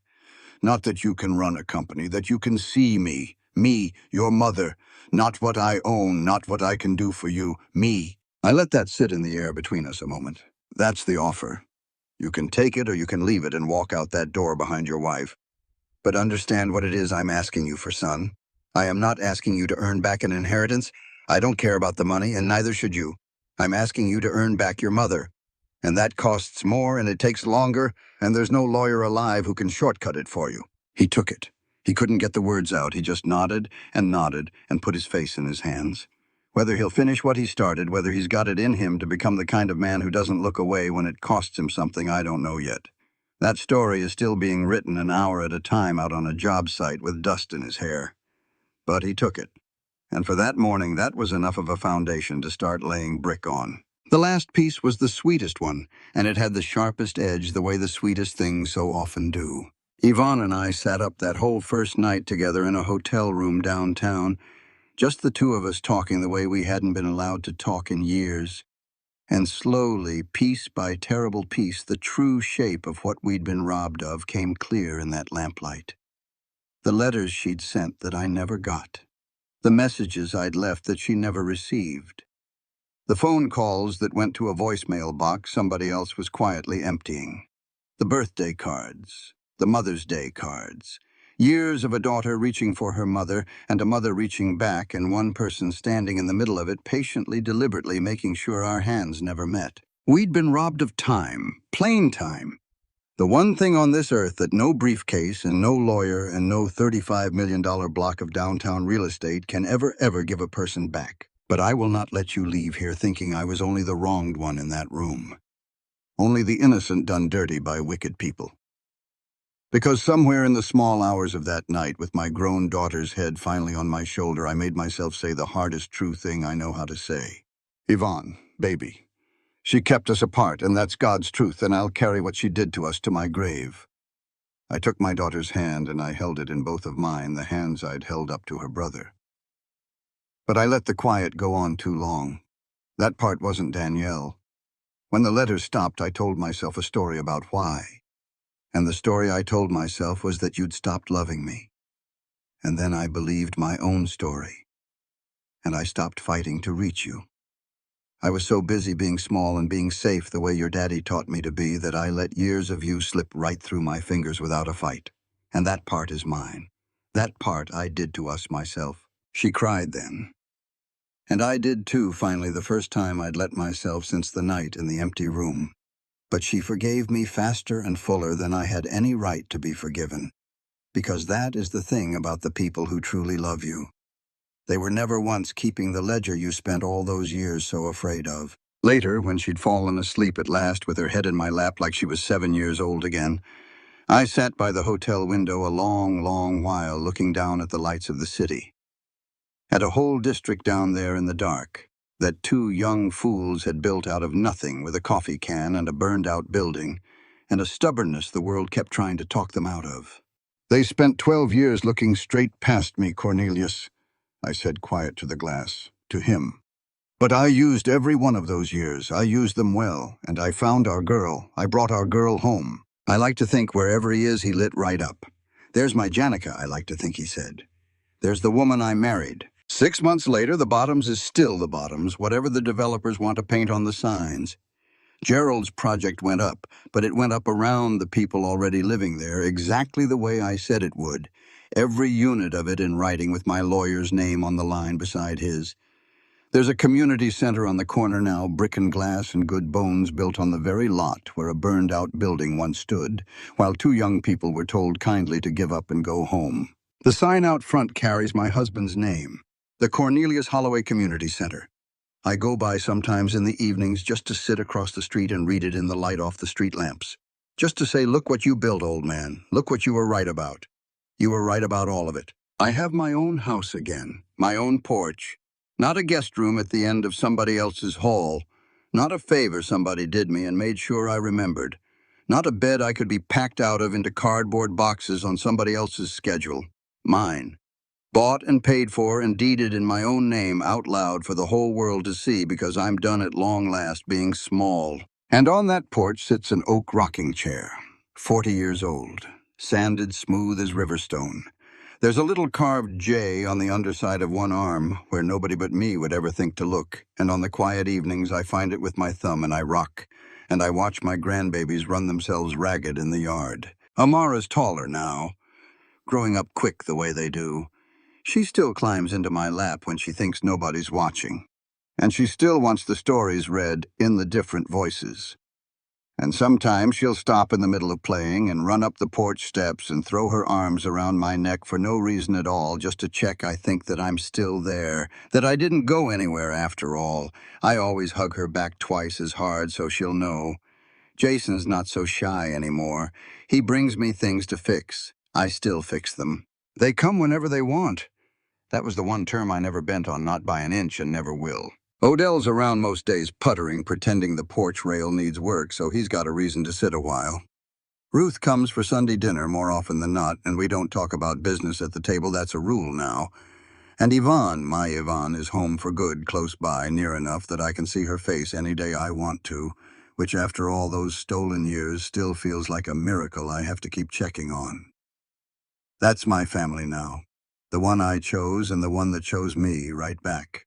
Not that you can run a company, that you can see me, your mother, not what I own, not what I can do for you, me. I let that sit in the air between us a moment. That's the offer. You can take it or you can leave it and walk out that door behind your wife. But understand what it is I'm asking you for, son. I am not asking you to earn back an inheritance. I don't care about the money, and neither should you. I'm asking you to earn back your mother. And that costs more, and it takes longer, and there's no lawyer alive who can shortcut it for you. He took it. He couldn't get the words out. He just nodded and put his face in his hands. Whether he'll finish what he started, whether he's got it in him to become the kind of man who doesn't look away when it costs him something, I don't know yet. That story is still being written an hour at a time out on a job site with dust in his hair. But he took it. And for that morning, that was enough of a foundation to start laying brick on. The last piece was the sweetest one, and it had the sharpest edge the way the sweetest things so often do. Yvonne and I sat up that whole first night together in a hotel room downtown, just the two of us talking the way we hadn't been allowed to talk in years. And slowly, piece by terrible piece, the true shape of what we'd been robbed of came clear in that lamplight. The letters she'd sent that I never got. The messages I'd left that she never received. The phone calls that went to a voicemail box somebody else was quietly emptying. The birthday cards. The Mother's Day cards. Years of a daughter reaching for her mother, and a mother reaching back, and one person standing in the middle of it, patiently, deliberately making sure our hands never met. We'd been robbed of time, plain time. The one thing on this earth that no briefcase and no lawyer and no $35 million block of downtown real estate can ever give a person back. But I will not let you leave here thinking I was only the wronged one in that room. Only the innocent done dirty by wicked people. Because somewhere in the small hours of that night, with my grown daughter's head finally on my shoulder, I made myself say the hardest true thing I know how to say. Yvonne, baby. She kept us apart, and that's God's truth, and I'll carry what she did to us to my grave. I took my daughter's hand, and I held it in both of mine, the hands I'd held up to her brother. But I let the quiet go on too long. That part wasn't Danielle. When the letters stopped, I told myself a story about why. And the story I told myself was that you'd stopped loving me. And then I believed my own story. And I stopped fighting to reach you. I was so busy being small and being safe the way your daddy taught me to be that I let years of you slip right through my fingers without a fight. And that part is mine. That part I did to us myself. She cried then. And I did too, finally, the first time I'd let myself since the night in the empty room. But she forgave me faster and fuller than I had any right to be forgiven. Because that is the thing about the people who truly love you. They were never once keeping the ledger you spent all those years so afraid of. Later, when she'd fallen asleep at last with her head in my lap like she was 7 years old again, I sat by the hotel window a long while looking down at the lights of the city. At a whole district down there in the dark, that two young fools had built out of nothing with a coffee can and a burned-out building, and a stubbornness the world kept trying to talk them out of. They spent 12 years looking straight past me, Cornelius, I said quiet to the glass, to him. But I used every one of those years. I used them well, and I found our girl. I brought our girl home. I like to think wherever he is, he lit right up. There's my Janica, I like to think, he said. There's the woman I married. 6 months later, the Bottoms is still the Bottoms, whatever the developers want to paint on the signs. Gerald's project went up, but it went up around the people already living there, exactly the way I said it would. Every unit of it in writing with my lawyer's name on the line beside his. There's a community center on the corner now, brick and glass and good bones built on the very lot where a burned-out building once stood, while two young people were told kindly to give up and go home. The sign out front carries my husband's name, the Cornelius Holloway Community Center. I go by sometimes in the evenings just to sit across the street and read it in the light off the street lamps. Just to say, look what you built, old man. Look what you were right about. You were right about all of it. I have my own house again, my own porch. Not a guest room at the end of somebody else's hall. Not a favor somebody did me and made sure I remembered. Not a bed I could be packed out of into cardboard boxes on somebody else's schedule. Mine. Bought and paid for and deeded in my own name out loud for the whole world to see because I'm done at long last being small. And on that porch sits an oak rocking chair, 40 years old, sanded smooth as riverstone. There's a little carved J on the underside of one arm where nobody but me would ever think to look, and on the quiet evenings I find it with my thumb and I rock, and I watch my grandbabies run themselves ragged in the yard. Amara's taller now, growing up quick the way they do. She still climbs into my lap when she thinks nobody's watching, and she still wants the stories read in the different voices. And sometimes she'll stop in the middle of playing and run up the porch steps and throw her arms around my neck for no reason at all, just to check I think that I'm still there, that I didn't go anywhere after all. I always hug her back twice as hard so she'll know. Jason's not so shy anymore. He brings me things to fix. I still fix them. They come whenever they want. That was the one term I never bent on, not by an inch, and never will. Odell's around most days puttering, pretending the porch rail needs work, so he's got a reason to sit a while. Ruth comes for Sunday dinner more often than not, and we don't talk about business at the table. That's a rule now. And Yvonne, my Yvonne, is home for good, close by, near enough that I can see her face any day I want to, which after all those stolen years still feels like a miracle I have to keep checking on. That's my family now. The one I chose and the one that chose me right back.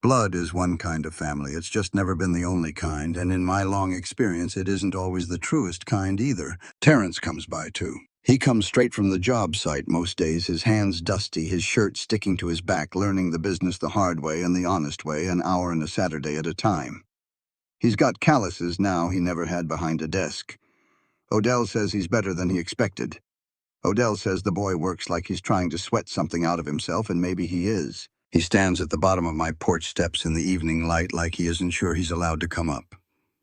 Blood is one kind of family. It's just never been the only kind, and in my long experience, it isn't always the truest kind either. Terrence comes by, too. He comes straight from the job site most days, his hands dusty, his shirt sticking to his back, learning the business the hard way and the honest way, an hour and a Saturday at a time. He's got calluses now he never had behind a desk. Odell says he's better than he expected. Odell says the boy works like he's trying to sweat something out of himself, and maybe he is. He stands at the bottom of my porch steps in the evening light like he isn't sure he's allowed to come up.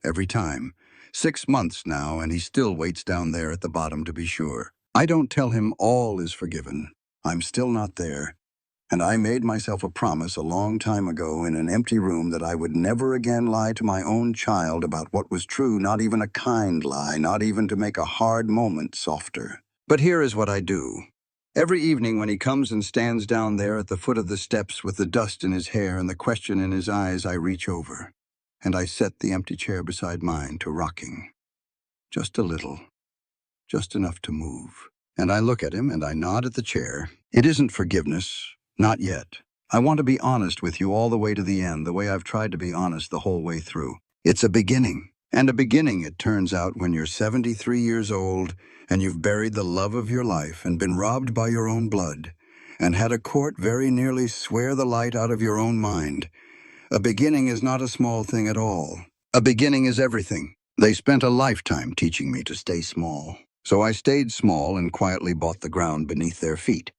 Every time. 6 months now, and he still waits down there at the bottom to be sure. I don't tell him all is forgiven. I'm still not there. And I made myself a promise a long time ago in an empty room that I would never again lie to my own child about what was true, not even a kind lie, not even to make a hard moment softer. But here is what I do. Every evening when he comes and stands down there at the foot of the steps with the dust in his hair and the question in his eyes, I reach over, and I set the empty chair beside mine to rocking. Just a little. Just enough to move. And I look at him and I nod at the chair. It isn't forgiveness. Not yet. I want to be honest with you all the way to the end, the way I've tried to be honest the whole way through. It's a beginning. And a beginning, it turns out, when you're 73 years old and you've buried the love of your life and been robbed by your own blood and had a court very nearly swear the light out of your own mind. A beginning is not a small thing at all. A beginning is everything. They spent a lifetime teaching me to stay small. So I stayed small and quietly bought the ground beneath their feet.